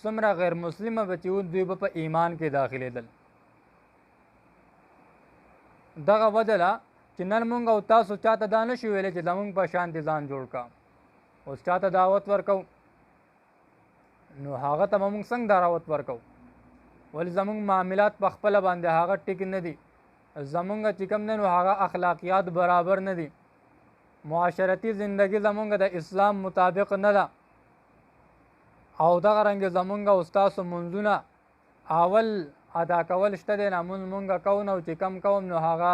څومره غیر مسلمه به چې دوی به په ایمان کې داخلېدل دغه وجه ده چې نن مونږ او تاسو چاته دا نه شو ویلی چې زمونږ په شان دې ځان جوړ کا اوس چاته دعوت ورکو نو هغه ته مونږ څنګه دعوت ورکو ولې زمونږ معاملات په خپله باندې هغه ټیک نه دي زمونږ چې کوم دی نو هغه اخلاقیات برابر نه دي، معاشرتي زندگی زمونږ د اسلام مطابق نه ده. او دغه رنګ زمونږ او ستاسو منځونه اول ادا کول شته دی، لمونځ مونږ کوو نو چې کم کوم نو هغه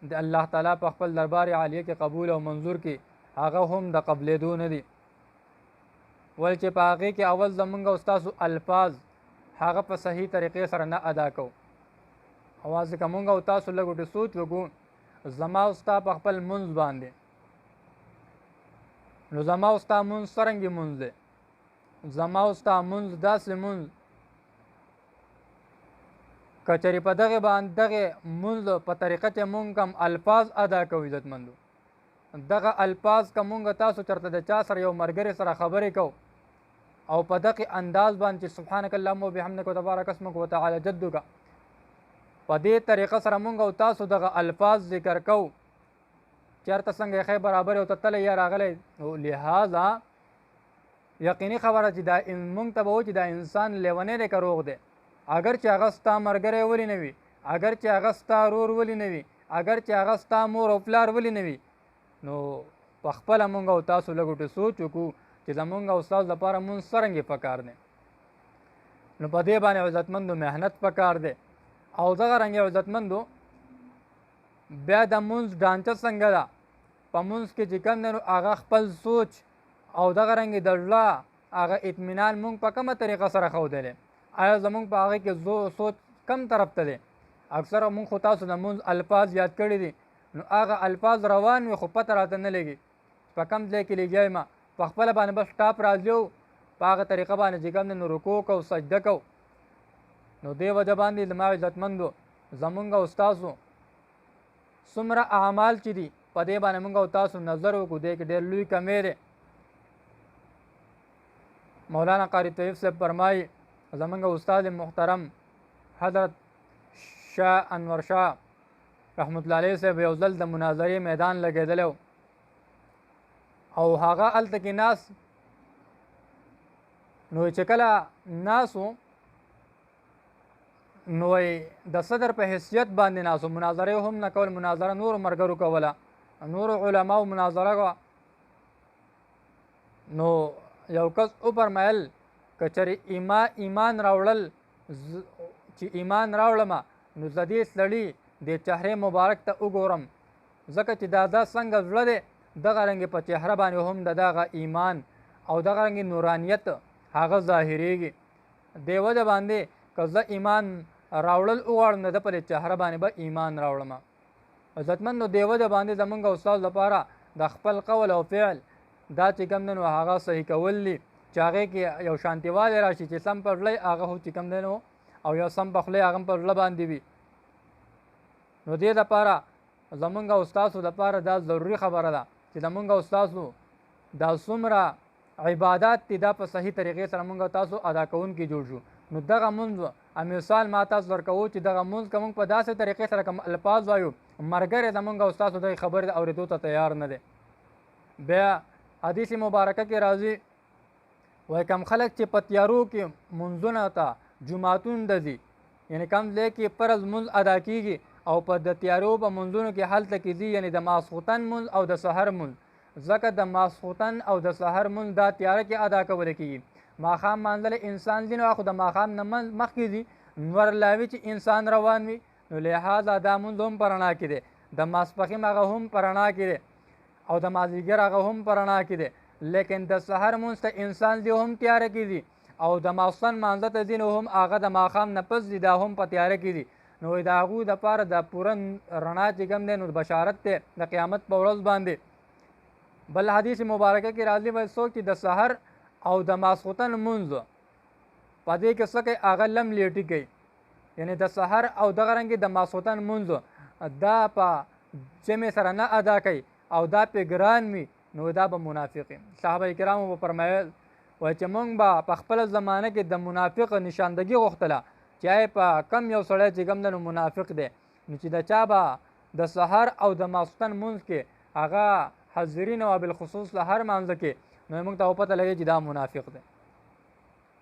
د الله تعالی په خپل دربار عالیه کې قبول او منظور کې هغه هم د قبلېدو نه دي. ول چې په هغې کې اول زمونږ او ستاسو الفاظ هغه په صحیح طریقې سره نه ادا کوو. او ځکه مونږ او تاسو لږ ورته سوچ وکړو، زما او ستا په خپل منځ باندې نو زما او ستا منځ څرنګې منځ دی؟ زما او ستا منځ داسې منځ که چېرې په دغې باندې دغې منځ په طریقه چې مونږ کم الفاظ ادا کوو عزتمندو، دغه الفاظ که مونږ تاسو چېرته د چا سره یو ملګري سره خبرې کوو او په دغې انداز باندې چې سبحانک اللهم وبحمدک وتبارک اسمک وتعالی جدک په دې طریقه سره مونږ او تاسو دغه الفاظ ذکر کوو، چېرته څنګه ښې برابر او ته تلی یا راغلی. لہذا یقیني خبره چې دا مونږ ته به و چې دا انسان لیونی دی که روغ دی، اگر چې هغه ستا ملګری ولې نه وي، اگر چې هغه ستا ورور ولې نه وي، اگر چې هغه ستا مور او پلار ولې نه وي، نو په خپله مونږ او تاسو لږ ورته سوچ وکړو چې زمونږ او ستاسو لپاره مونځ څرنګې پکار دی. نو په دې باندې عزتمندو محنت پکار دی. او دغه رنګ عزتمندو بیا د مونځ ډانچه څنګه ده؟ په مونځ کې چې کوم دی نو هغه خپل سوچ او دغه رنګ د زړه هغه اطمینان مونږ په کومه طریقه سره ښودلی؟ آیا زمونږ په هغې کې سوچ کم طرف ته دی؟ اکثره مونږ خو تاسو د مونځ الفاظ یاد کړي دي، نو هغه الفاظ روان وي خو پته راته نه لګي په کوم ځای کې لګیا یم، په خپله باندې بس ټاپ راځي او په هغه طریقه باندې چې کوم دی نو رکوع کوو سجده کوو. نو دې وجه باندې زما عزتمندو زمونږ او ستاسو څومره اعمال چې دي په دې باندې مونږ او تاسو نظر وکړو، دې کې ډېر لوی کمی دی. مولانا قاری طیب صاحب فرمایي زمونږ استاد محترم حضرت شاه انور شاه رحمت الله علیه صاحب یو ځل د مناظرې میدان لګېدلی او هغه هلته کې ناست نو چې کله ناست و نو د صدر په حیثیت باندې ناست و، مناظرې هم نه کول، مناظره نورو ملګرو کوله، نورو علماو مناظره وه. نو یو کس وفرمیل که چېرې ایمان راوړل چې ایمان راوړمه نو زه دې سړي د چهرې مبارک ته وګورم، ځکه چې دا څنګه زړه دی دغه رنګې په چهره باندې هم د دغه ایمان او دغه رنګې نورانیت هغه ظاهریږي. دې وجه باندې که زه ایمان راوړل وغواړم نو د په چهره باندې به ایمان راوړم. عزتمندو دې وجه باندې زمونږ او ستاسو لپاره د خپل قول او فعل دا چې کوم دی نو هغه صحیح کول دي چې هغې کې یو شانتیوالی راشي چې سم په زړه هغه خو چې کوم دی نو او یو سم په خوله هغه هم په زړه باندې وي. نو دې دپاره زمونږ او ستاسو دپاره دا ضروري خبره ده چې زمونږ او ستاسو دا څومره عبادات دي دا په صحیح طریقې سره مونږ او تاسو ادا کوونکي جوړ شو. نو دغه مونځ مثال ما تاسو ورکوو چې دغه مونځ که مونږ په داسې طریقې سره کوم الفاظ وایو ملګری زمونږ او ستاسو دغې خبرې د اورېدو ته تیار نه دی. بیا حدیث مبارکه کې راځي وایي کم خلک چې په تیارو کې منځونه ته جوماتون ته ځي، یعنې کم ځای کې فرض مونځ ادا کیږي او په د تیارو په منځونو کې هلته کې ځي، یعنې د ماسخوتن مونځ او د سحر مونځ، ځکه د ماسخوتن او د سحر مونځ دا تیاره کې ادا کولی کېږي. ماښام مانځلی انسان ځي نو خو د ماښام نه مخکې ځي نور لاوي چې انسان روان وي، نو لحاظه دا مونځ هم په رڼا کې دی، د ماسپښین هغه هم په رڼا کې دی او د مازدیګر هغه هم په رڼا کې دی، لیکن د سحر مونځ ته انسان ځي هم تیاره کې ځي او د ماخوستن مانځه ته ځي نو هم هغه د ماښام نه پس ځي دا هم په تیاره کې ځي. نو د هغوی دپاره د پوره رڼا چې کوم دی نو بشارت دی د قیامت په ورځ باندې. بل حدیث مبارکه کې راځي وایي څوک چې د سحر او د ماسخوتن مونځ په دې کې څه کوي هغه لم لیټي کوي، یعنې د سحر او دغه رنګې د ماسخوتن مونځ دا په جمع سره نه ادا کوي او دا پې ګران وي نو دا به منافق وي. صحابه کرامو به فرمایل وایي چې موږ به په خپله زمانه کې د منافق نشاندګي غوښتله چې په کم یو سړی چې کوم دی نو منافق دی، نو چې د چا به د سحر او د ماسخوتن مونځ کې هغه حاضرین او بالخصوص سحر مانځه کې نو موږ ته پته لګي چې دا منافق دی.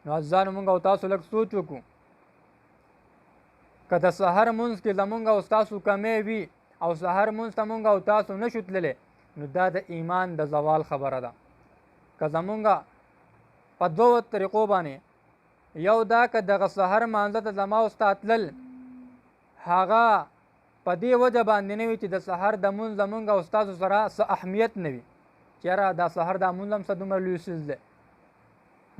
نو ځان موږ او تاسو لږ سوچ وکړو که د سحر مونځ کې زمونږ او ستاسو کمی وي او سحر مونځ ته مونږ او تاسو نشو تللی نو دا د ایمان د زوال خبره ده. که زمونږ په دوو طریقو باندې یو دا که دغه سحر مانځه ته زما او ستا تلل هغه په دې وجه باندې نه وي چې د سحر د مونځ زمونږ او ستاسو سره څه اهمیت نه وي چې یاره دا سحر دا مونځ هم څه دومره لوی څیز دی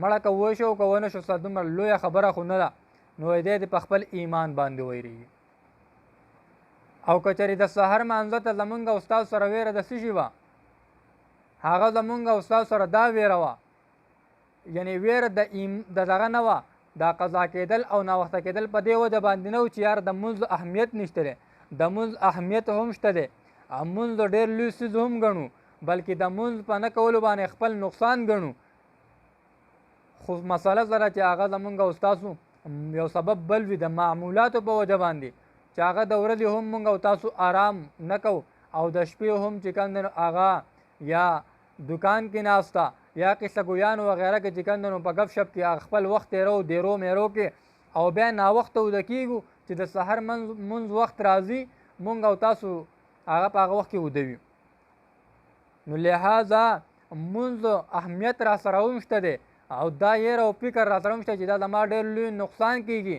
مړه که وشو که ونه شو څه دومره لویه خبره خو نه ده نو دی په خپل ایمان باندې ویریږي. او که چېرې د سحر مانځه ته زمونږ او ستاسو سره ویره د څه شي وه هغه زمونږ او ستاسو سره دا ویره وه یعنی ویره د دغه نه وه دا قضا کېدل او ناوخته کېدل په دې وجه باندې نه و چې یار د مونځ اهمیت نشته دی د مونځ اهمیت هم شته دی مونځ ډېر لوی څیز هم ګڼو بلکې د مونځ په نه کولو باندې خپل نقصان ګڼو خو مسله سره چې هغه زمونږ او ستاسو یو سبب بل وي د معمولاتو په وجه باندې چې هغه د ورځې هم مونږ او تاسو آرام نه کوو او د شپې هم چې کوم دی نو هغه یا دکان کې ناسته یا قصه ګویانو وغیره کې چې کوم دی نو په ګپ شپ کې خپل وخت تېرو دیرو میرو کې او بیا ناوخته وده کېږو چې د سحر منځ وخت راځي مونږ او تاسو هغه په هغه وخت کې وده وي. نو لحاظه منځ اهمیت را سره هم شته دی او دا یې او فکر را سره هم شته چې دا زما ډېر لوی نقصان کېږي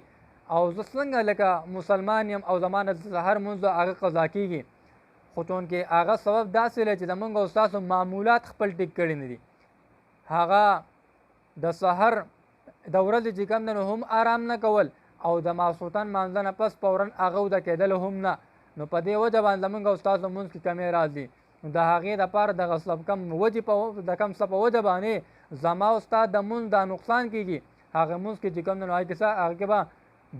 او زه څنګه لکه مسلمان یم او زما نه د سحر منځ هغه قضا کېږي خو چونکې هغه سبب داسې دی چې زمونږ او ستاسو معمولات خپل ټیک کړي نه دي هغه د سحر د ورځې چې کوم دی نو هم آرام نه کول او د ماسخوتن مانځه نه پس فورا هغه وده کېدل هم نه نو په دې وجه باندې زمونږ او ستاسو منځ کې کمی راځي نو د هغې دپاره دغه کم وجې د کم څه په وجه باندې زما او ستا د منځ دا نقصان کېږي هغه منځ کې چې کوم دی نو هغې کې به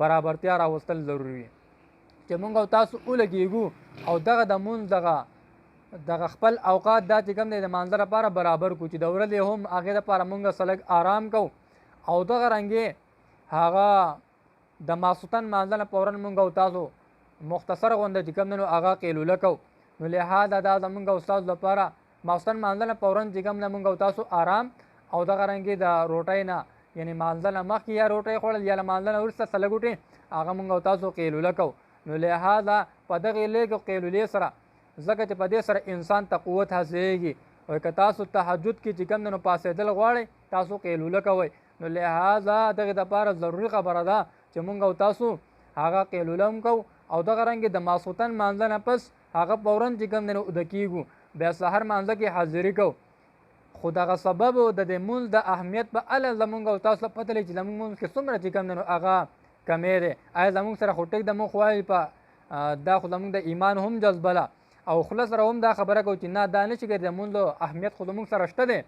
برابرتیا راوستل ضروري وي چې مونږ او تاسو ولګېږو او دغه د منځ دغه خپل اوقات دا چې کوم دی د مانځه لپاره برابر کړو چې د ورځې هم هغې دپاره مونږ سلګ آرام کوو او دغه رنګې هغه د ماسخوتن مانځه نه فورا مونږ او تاسو مختصر غونډه چې کوم دی نو هغه قیلوله کوو نو لحاظه دا زمونږ او ستاسو لپاره ماسخوتن مانځه نه فورا چې کوم دی مونږ او تاسو آرام او دغه رنګې د روټۍ نه یعنی مانځه نه مخکې یا روټۍ خوړل یا له مانځه نه وروسته څه لږ وټې هغه مونږ او تاسو قیلوله کوو نو لحاظه په دغې لږ قیلولې سره ځکه چې په دې سره انسان ته قوت حاصلېږي او که تاسو تهجد کې چې کوم دی نو پاڅېدل غواړئ تاسو قیلوله کوئ نو لحاظه دغې دپاره ضروري خبره ده چې مونږ او تاسو هغه قیلوله هم کوو او دغه رنګې د ماسخوتن مانځه نه پس هغه فورا چې کوم دی نو اوده کېږو بیا سحر مانځه کې حاضري کوو خو دغه سبب د دې مونځ د اهمیت په اړه زمونږ او تاسو پته لري چې زمونږ مونځ کې څومره چې کوم دی نو هغه کمی دی آیا زمونږ سره خو ټیک د مونږ خو وایي په دا خو زمونږ د ایمان هم جذبه ده او خله سره هم دا خبره کوو چې نه دا نه چې د مونځ اهمیت خو زمونږ سره شته دی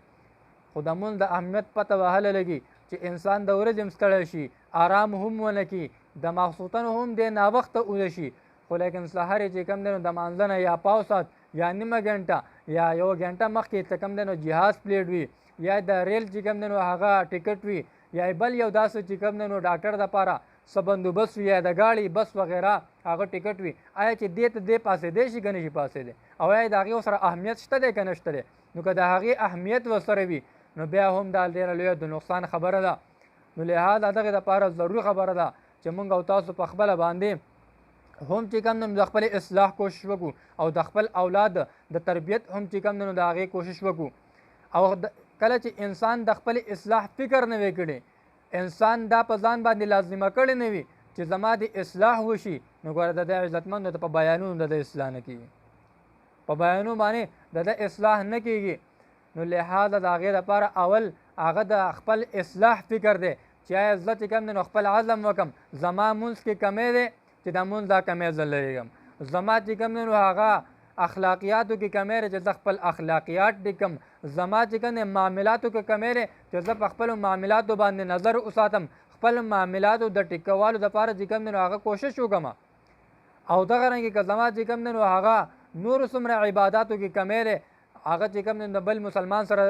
خو د مونځ د اهمیت پته وهله لګي چې انسان د ورځې هم ستړی شي آرام هم ونه کړي د ماسخوتن هم دی ناوخته اوده شي خو لیکن سحر چې کوم دی نو د مانځه نه یا پاو ساعت یا نیمه ګنټه یا یو ګنټه مخکې چې کوم دی نو جهاز پلیټ وي یا د ریل چې کوم دی نو هغه ټیکټ وي یا بل یو داسې چې کوم دی نو ډاکټر دپاره څه بندوبست وي یا د ګاډي بس وغیره هغه ټیکټ وي آیا چې دې ته دې پاسېدی شي که نه شي پاسېدی او یا د هغې سره اهمیت شته دی که نشته دی نو که د هغې اهمیت ورسره وي نو بیا هم دا ډېره لویه د نقصان خبره ده نو لحاظه دغې دپاره ضروري خبره ده چې مونږ او تاسو په خپله باندې هم چې کوم دی د خپل اصلاح کوشش وکړو او د خپل اولاد د تربیت هم چې کوم دی د هغې کوشش وکړو او کله چې انسان د خپل اصلاح فکر نه وی کړی انسان دا په ځان باندې لازمه کړی نه وي چې زما د اصلاح وشي نو ګوره د دې عزتمندو ته په بیانونو د اصلاح نه کېږي په بیانونو باندې د اصلاح نه کېږي نو لحاظه د هغې دپاره اول هغه د خپل اصلاح فکر دی چې آیا زه چې کوم دی نو خپل عزم وکړم زما منځ کې کمی دی چې دا مونځ دا کمی زه لرېږم زما چې کوم دی نو هغه اخلاقیاتو کې کمی دی چې زه خپل اخلاقیات ټیکم زما چې کوم دی معاملاتو کې کمی دی چې زه په خپلو معاملاتو باندې نظر وساتم خپل معاملاتو د ټیکوالو دپاره چې کوم دی نو هغه کوشش وکړم او دغه رنګې که زما چې کوم دی نو هغه نورو څومره عباداتو کې کمی دی هغه چې کوم دی د بل مسلمان سره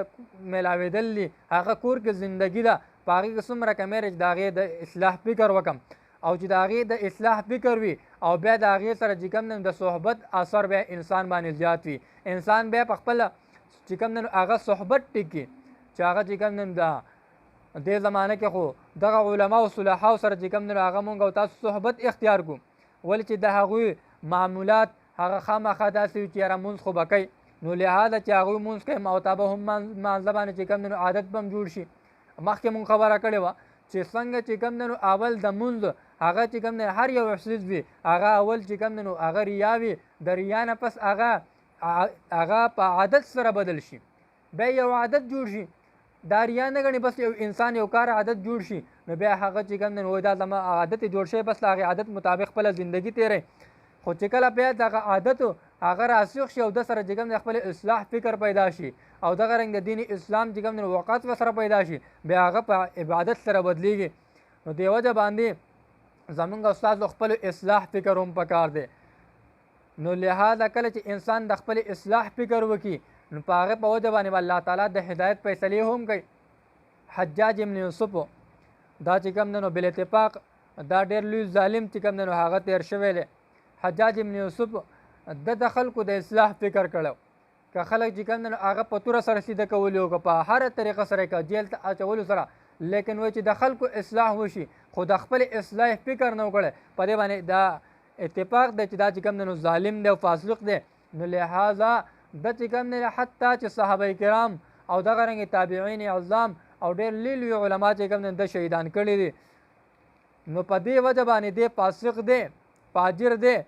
میلاوېدل دي هغه کور کې زندګي ده په هغې کې څومره کمی دی چې د هغې د اصلاح فکر وکړم او چې د هغې د اصلاح فکر وي او بیا د هغې سره چې کوم دی د صحبت اثر بیا انسان باندې زیات وي انسان بیا په خپله چې کوم دی هغه صحبت ټیکي چې هغه چې کوم دی د دې زمانه کې خو دغه علما او صلحاو سره چې کوم دی نو هغه مونږ او تاسو صحبت اختیار کړو، ولې چې د هغوی معمولات هغه خامخا داسې وي چې یاره مونځ خو به کوي، نو لهذا چې هغوی مونځ کوي معتبه هم مانځه باندې چې کوم دی نو عادت به هم جوړ شي. مخکې مونږ خبره کړې وه چې څنګه چې کوم دی نو اول د مونځ هغه چې کوم دی هر یو احساس وي هغه اول چې کوم دی نو هغه ریا وي، د ریا نه پس هغه په عادت سره بدل شي، بیا یو عادت جوړ شي. دا ریا نه ګڼي بس یو انسان یو کار عادت جوړ شي، نو بیا هغه چې کوم دی نو دا زما عادت جوړ شي، بس د هغې عادت مطابق خپله زندګي تېروي. خو چې کله بیا دغه عادت هغه راسخ شي او د سره چې کوم دی خپل اصلاح فکر پیدا شي او دغه رنګ د دین اسلام چې کوم دی وقت ورسره پیدا شي، بیا هغه په عبادت سره بدلیږي. نو دې وجه باندې زمونږ استاد خپل اصلاح فکر هم پکار دی. نو لهذا کله چې انسان د خپل اصلاح فکر وکړي نو په هغه په وجه باندې الله تعالی د هدایت فیصلې هم کوي. حجاج ابن یوسف دا چې کوم دی نو بالاتفاق دا ډېر لوی ظالم چې کوم دی نو هغه تېر شوی دی. حجاج ابن یوسف د خلکو د اصلاح فکر کړو، که خلک چې کوم دی نو هغه په توره سره سیده کولی او که په هره طریقه سره که جیل ته اچولو سره، لیکن وایي چې د خلکو اصلاح وشي خو د خپل اصلاح فکر نه وکړی، په دې باندې دا اتفاق دی چې دا چې کوم دی نو ظالم دی او فاسق دی. نو لهذا د چې کوم دی حتی چې صحابه کرام او دغه رنګې تابعین اعظام او ډېر لوی لوی علما چې کوم دی د شهیدان کړي دي، نو په دې وجه باندې دی فاسق دی فاجر دی.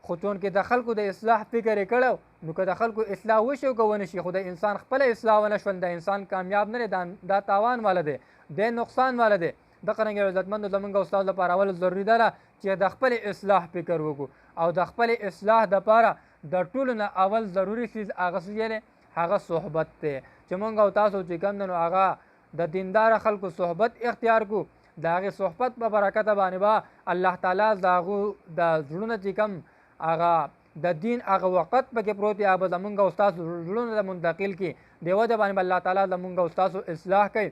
خو چونکې د خلکو د اصلاح فکر یې کړی نو که د خلکو اصلاح وشي او که ونه شي خو د انسان خپله اصلاح ونه شول، د انسان کامیاب نه دی، دا تاوان والا دی، دی نقصان والا دی. دغه رنګې عزتمندو زمونږ استاد لپاره اول ضروري ده چې د خپل اصلاح فکر وکړو او د خپل اصلاح دپاره د ټولو نه اول ضروري څیز هغه څه دی هغه صحبت دی چې مونږ او تاسو چې کوم دی نو هغه د دینداره خلکو صحبت اختیار کړو، د هغې صحبت په برکته باندې به الله تعالی د هغو د زړونه چې کوم هغه د دین هغه وقت پکې پروت دی هغه به زمونږ او ستاسو زړونو ته منتقل کړي، دې وجه باندې به الله تعالی زمونږ او ستاسو اصلاح کوي.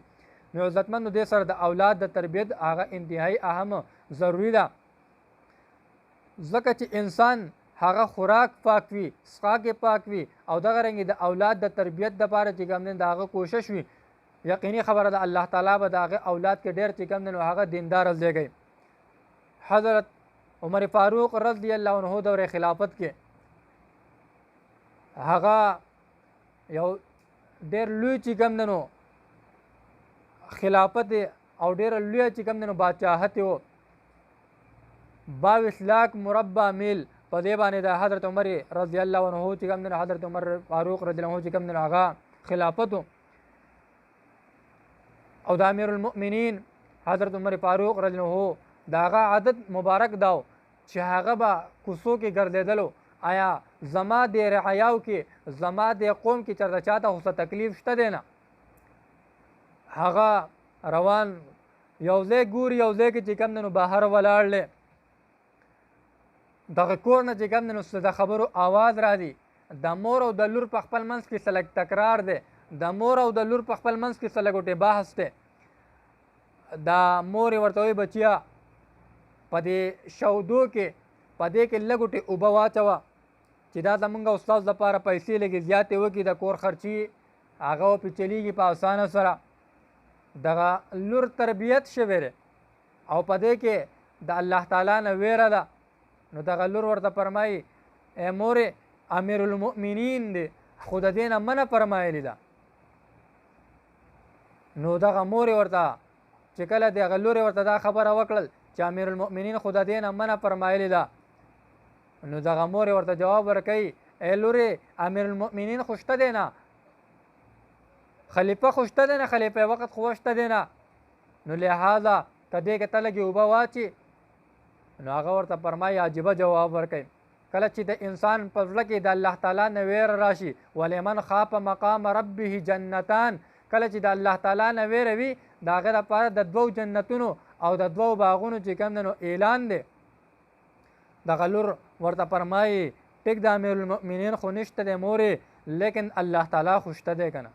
نو عزتمندو دې سره د اولاد د تربیت هغه انتهایی اهم ضروري ده، ځکه چې انسان هغه خوراک پاک وي، څښاک پاک وي او دغه رنګې د اولاد د تربیت دپاره چې کوم دی د هغه کوشش وي، یقیني خبره ده الله تعالی به د هغه اولاد کې ډېر چې کوم دی نو هغه دینداره زیږوي. حضرت عمر فاروق رضی الله عنه دور خلافت کې هغه یو ډېر لوی چې کوم دی نو خلافت او ډېره لویه چې کوم دی نو بادشاهت و، 22 لاک مربع میل په دې باندې د حضرت عمر رضی الله عنه چې کوم دی نو حضرت عمر فاروق رضی الله عنه چې کوم دی نو هغه خلافت و، او د امیر المؤمنین حضرت عمر فاروق رضی الله عنه د هغه عادت مبارک داو چې هغه به کوڅو کې ګرځېدلو، آیا زما د رعایاو کې زما د قوم کې چېرته چاته خو څه تکلیف شته دی نه، هغه روان یو ځای ګوري یو ځای کې چې کوم دی نو بهر ولاړ دی، دغه کور نه چې کوم دی نو څه د خبرو آواز راځي، د مور او د لور په خپل منځ کې څه لږ تکرار دی، د مور او د لور په خپل منځ کې څه لږ غوټې بحث دی. د مور یې ورته وایي بچیا په دې شودو کې په دې کې لږ غوټې اوبه واچوه چې دا زمونږ استاد لپاره پیسې لږې زیاتې وکړي، د کور خرچي هغه پې چلیږي په اسانه سره. دغه لور تربیت شوی دی او په دې کې د الله تعالی نه ویره ده، نو دغه لور ورته فرمایي ای مورې امیر المؤمنین دی خو د دې نه منع فرمایلې ده. نو دغه مور ورته چې کله دغه لور ورته دا خبره وکړل چې امیر المؤمنین خو د دې نه منع فرمایلې ده، نو دغه مور ورته جواب ورکوي ای لورې امیر المؤمنین خو شته دی نه، خلیفه خو شته دی نه، خلیفه وقت خو شته دی نه، نو لهذا که دې کې ته لږې اوبه واچي. نو هغه ورته فرمایي عجیبه جواب ورکوي، کله چې د انسان په زړه کې د الله تعالی نه ویره راشي، ولمن خاف مقام ربه جنتان، کله چې د الله تعالی نه ویره وي د هغه لپاره د 2 جنتونو او د 2 باغونو چې کوم دی نو اعلان دی. دغه لور ورته فرمایي ټیک د امیر المؤمنین خو نشته دی مورې، لیکن الله تعالی خو شته دی که نه.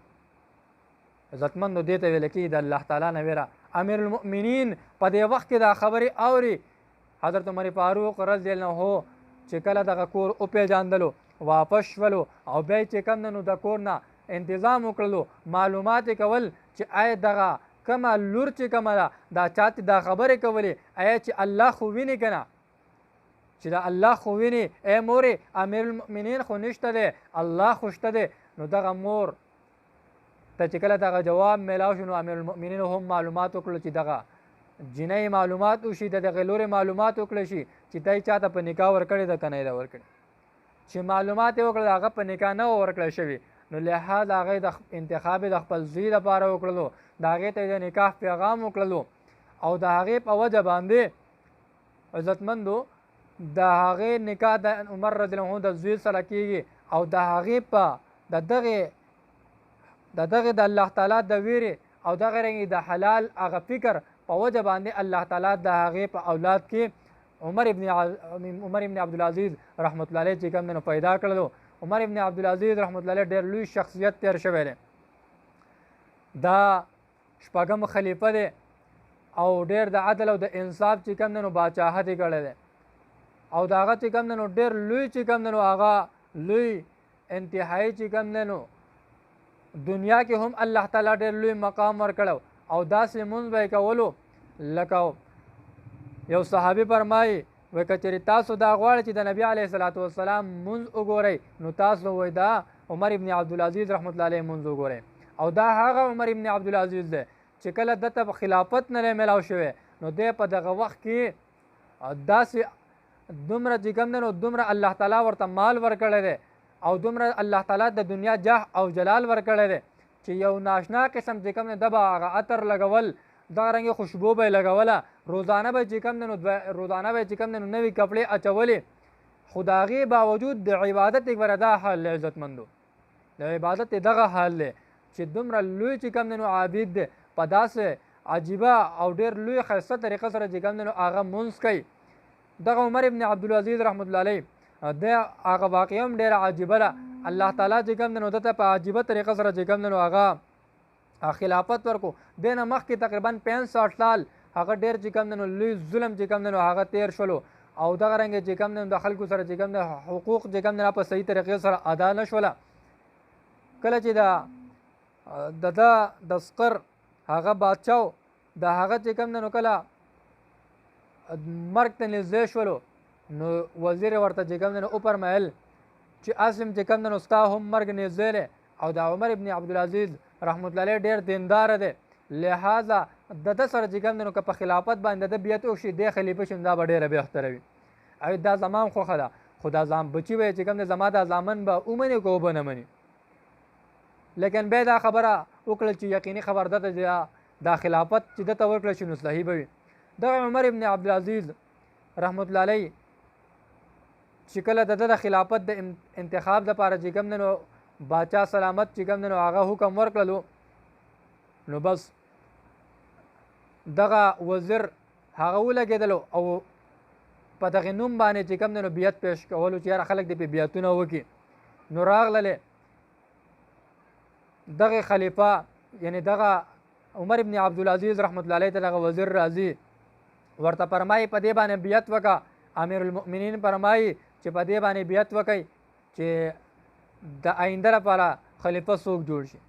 عزتمندو دې ته ویل کېږي د الله تعالی نه ویره. امیر المؤمنین په دې وخت کې دا خبرې اوري. حضرت عمر فاروق رضی الله عنه چې کله دغه کور وپېژاندلو واپس شولو او بیا چې کوم دی نو د کور نه انتظام وکړلو، معلومات یې کول چې آیا دغه کومه لور چې کومه ده دا چاته دا خبرې کولې آیا چې الله خو ویني که نه چې دا الله خو ویني ای مورې امیر المؤمنین خو نشته دی الله خو شته دی نو دغه مور ته چې کله دغه جواب میلاو شو نو امیر المؤمنین هم معلومات وکړل چې دغه جنۍ معلومات وشي د دغې لورې معلومات وکړل شي چې دی چاته په نکاح ورکړې ده که نه یې ده ورکړې چې معلومات یې وکړل هغه په نکاح نه ورکړل شوي نو لحاظ هغې د انتخاب د خپل زوی دپاره وکړلو د هغې ته یې د نکاح پیغام وکړلو او د هغې په وجه باندې عزتمندو د هغې نکاح د عمر رضی الله عنه د زوی سره کېږي او د هغې په د الله تعالی د ویرې او دغه رنګې د حلال هغه فکر په وجه باندې الله تعالی د هغې په اولاد کې عمر ابن عبدالعزیز رحمت الله علیه چې کوم دی نو پیدا کړلو عمر ابن عبدالعزیز رحمت الله علیه ډېر لوی شخصیت تیر شوی دی دا شپږم خلیفه دی او ډېر د عدل او د انصاف چې کوم دی نو باچاهت یې کړی دی او د هغه چې کوم دی نو ډېر لوی چې کوم دی نو هغه لوی انتهایی چې کوم دی نو دنیا کې هم الله تعالی ډېر لوی مقام ورکړو او داسې مونځ به یې کولو لکه یو صحابي فرمایي وایي که چېرې تاسو دا غواړئ چې د نبي علیه صلات وسلام مونځ وګورئ نو تاسو وایي دا عمر ابن عبدالعزیز رحمت الله علیه مونځ وګورئ او دا هغه عمر ابن عبدالعزیز دی چې کله دته په خلافت نه میلاو شوی نو دی په دغه وخت کې داسې دومره چې کوم دی نو دومره الله تعالی ورته مال ورکړی دی او دومره الله تعالی د دنیا جاه او جلال ورکړی دی چې یو ناشنا قسم چې کوم دی ده به هغه عطر لګول دغه رنګې خوشبو به یې لګوله روزانه به چې کوم دی نو روزانه به چې کوم دی نو نوي کپړې اچولې خو د هغې باوجود د عبادت یې ګوره دا حال دی عزتمندو د عبادت یې دغه حال دی چې دومره لوی چې کوم دی نو عابد دی په داسې عجیبه او ډېر لوی ښایسته طریقه سره چې کوم دی نو هغه مونځ کوي دغه عمر ابن عبدالعزیز رحمت الله علیه د هغه واقعه هم ډېره عجیبه ده الله تعالی چې کوم دی نو دته په عجیبه طریقه سره چې کوم دی نو هغه خلافت ورکو دې نه مخکې تقریبا 65 سال هغه ډېر چې کوم دی نو لوی ظلم چې کوم دی نو هغه تیر شولو او دغه رنګې چې کوم دی نو د خلکو سره چې کوم دی حقوق چې کوم دی په صحیح طریقې سره ادا نه شوله کله چې د سقر هغه بادشاه د هغه چې کوم دی نو کله مرګ ته نږدې شولو نو وزیر ورته چې کوم دی نو وفرمیل چې اسلم چې کوم دی نو ستا هم مرګ نږدې دی او د عمر ابن عبدالعزیز رحمت الله علیه ډېر دیندار دی لہذا د ده سره چې کوم دی نو که په خلافت باندې د بیعت وشي دی خلیفه شي دا به ډېره بهتره وي او دا زما هم خوښه ده خو دا بچي به چې کوم دی زما دا زامن به ومني که وبه نه مني لیکن بیا دا خبره وکړل چې یقیني خبر ده چې دا خلافت چې دته ورکړل شي نو صحیح به وي دغه عمر ابن عبدالعزیز رحمت الله علیه چې کله د ده د خلافت د انتخاب دپاره چې کوم دی نو باچا سلامت چې کوم دی نو هغه حکم ورکړلو نو بس دغه وزیر هغه ولګېدلو او په دغې نوم باندې چې کوم دی نو بیعت پیش کولو چې یاره خلک دې پې بیعتونه وکړي نو راغللې دغه خلیفه یعنی دغه عمر ابن عبدالعزیز رحمت الله علیه ته دغه وزیر راځي ورته فرمایي په دې باندې بیعت وکړه امیر المؤمنین فرمایي چې په دې باندې بیعت وکړئ چې د آینده لپاره خلیفه څوک جوړ شي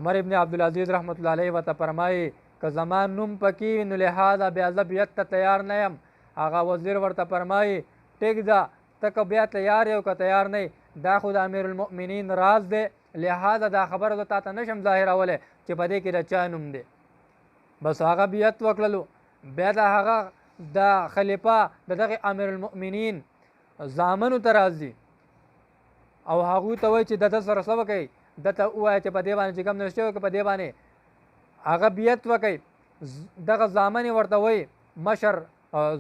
عمر ابن عبدالعزیز رحمت الله علیه ورته فرمایي که زما نوم پکې نو لہذا بیا زه بیعت ته تیار نه یم هغه وزیر ورته فرمایي ټیک ده ته که بیا تیار یې او که تیار نه دا خو د امیر المؤمنین راز دی لہذا دا خبره زه تا ته نشم ظاهرولی چې په دې کې د چا نوم دی بس هغه بیعت وکړلو بیا د هغه د خلیفه د دغه امیر المؤمنین زامنو ته راځي او هغوی ته وایي چې د ده سره څه وکړئ دته ووایه چې په دې باندې چې کوم نه شوی که په دې باندې هغه بیعت وکړئ دغه زامن یې ورته وایي مشر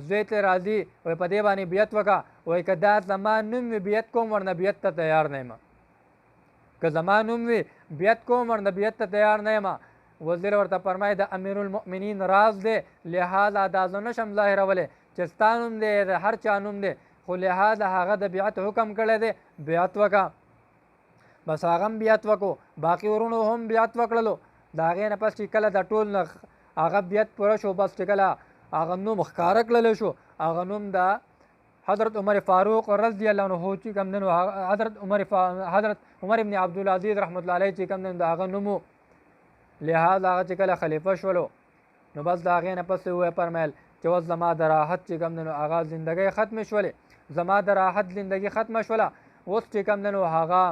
زوی ته راځي وایي په دې باندې بیعت وکړه وایي که دا زما نوم وي بیعت کوم ورنه بیعت ته تیار نه یم که زما نوم وي بیعت کوم ورنه بیعت ته تیار نه یم وزیر ورته فرمایي د امیر المؤمنین راز دی لہذا دا زه نشم ظاهرولی چې ستا نوم دی د هر چا نوم دی خو لہذا هغه د بیعت حکم کړی دی بیعت وکړه بس هغه هم بیعت وکړو باقي ورونو هم بیعت وکړلو د هغې نه پس چې کله د ټول نه هغه بیعت پوره شو بس چې کله هغه نوم ښکاره کړلی شو هغه نوم د حضرت عمر فاروق رضی الله عنه چې کوم دی نو حضرت عمر ابن عبدالعزیز رحمت الله علیه چې کوم دی نو د هغه نوم لحاظ هغه چې کله خلیفه شولو نو بس د هغې نه پس ویې فرمیل چې اوس زما د راحت چې کوم دی نو هغه زندګۍ ختمې شولې، زما د راحت زندګي ختمه شوله، اوس چې کوم دی نو هغه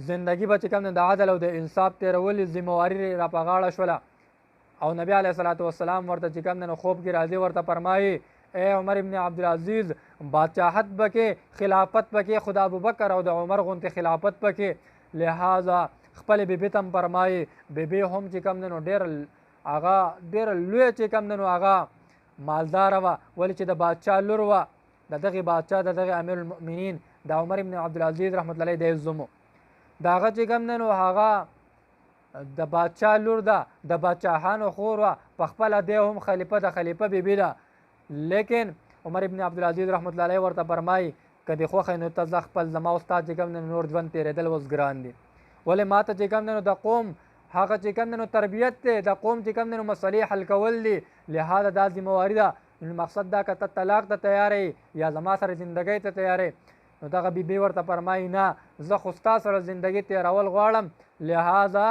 زندگی به چې کوم د عدل او د انصاف تېرولې ذمهواري را په غاړه شوله. او نبی علیه الصلاۃ والسلام ورته چې کوم دی نو خوب کې راځي ورته فرمایي اے عمر ابن عبدالعزیز بادشاهت پکې خلافت پکې خدا ابوبکر او د عمر غونتې خلافت پکې، لہذا خپل بیبي ته هم فرمایي بیبي هم چې کوم دی نو ډېره لویه چې کوم دی نو هغه مالداره وه، ولې چې د بادشاه لور وه، د دغې بادشاه د دغې امیر المؤمنین د عمر ابن عبدالعزیز رحمت الله علیه د زوم د هغه چې کوم دی نو هغه د بادشاه لور ده، د بادشاهانو خور وه، په خپله دی هم خلیفه د خلیفه بیبي ده. لیکن عمر ابن عبدالعزیز رحمت الله علیه ورته فرمایي که دې خوښه نو ته ځه خپل زما او ستا چې کوم دی نور ژوند تېرېدل اوس ګران دي، ولې ما ته چې کوم دی نو د قوم هغه چې کوم دی نو تربیت دی، د قوم چې کوم دی نو مسلې حل کول دي، لهذا دا ذمهواري ده. مقصد دا که ته طلاق ته تیارې یا زما سره زندګۍ ته تیارې، نو دغه بیبي ورته فرمایي نه زه خو ستا سره زندګي تېرول غواړم، لهذا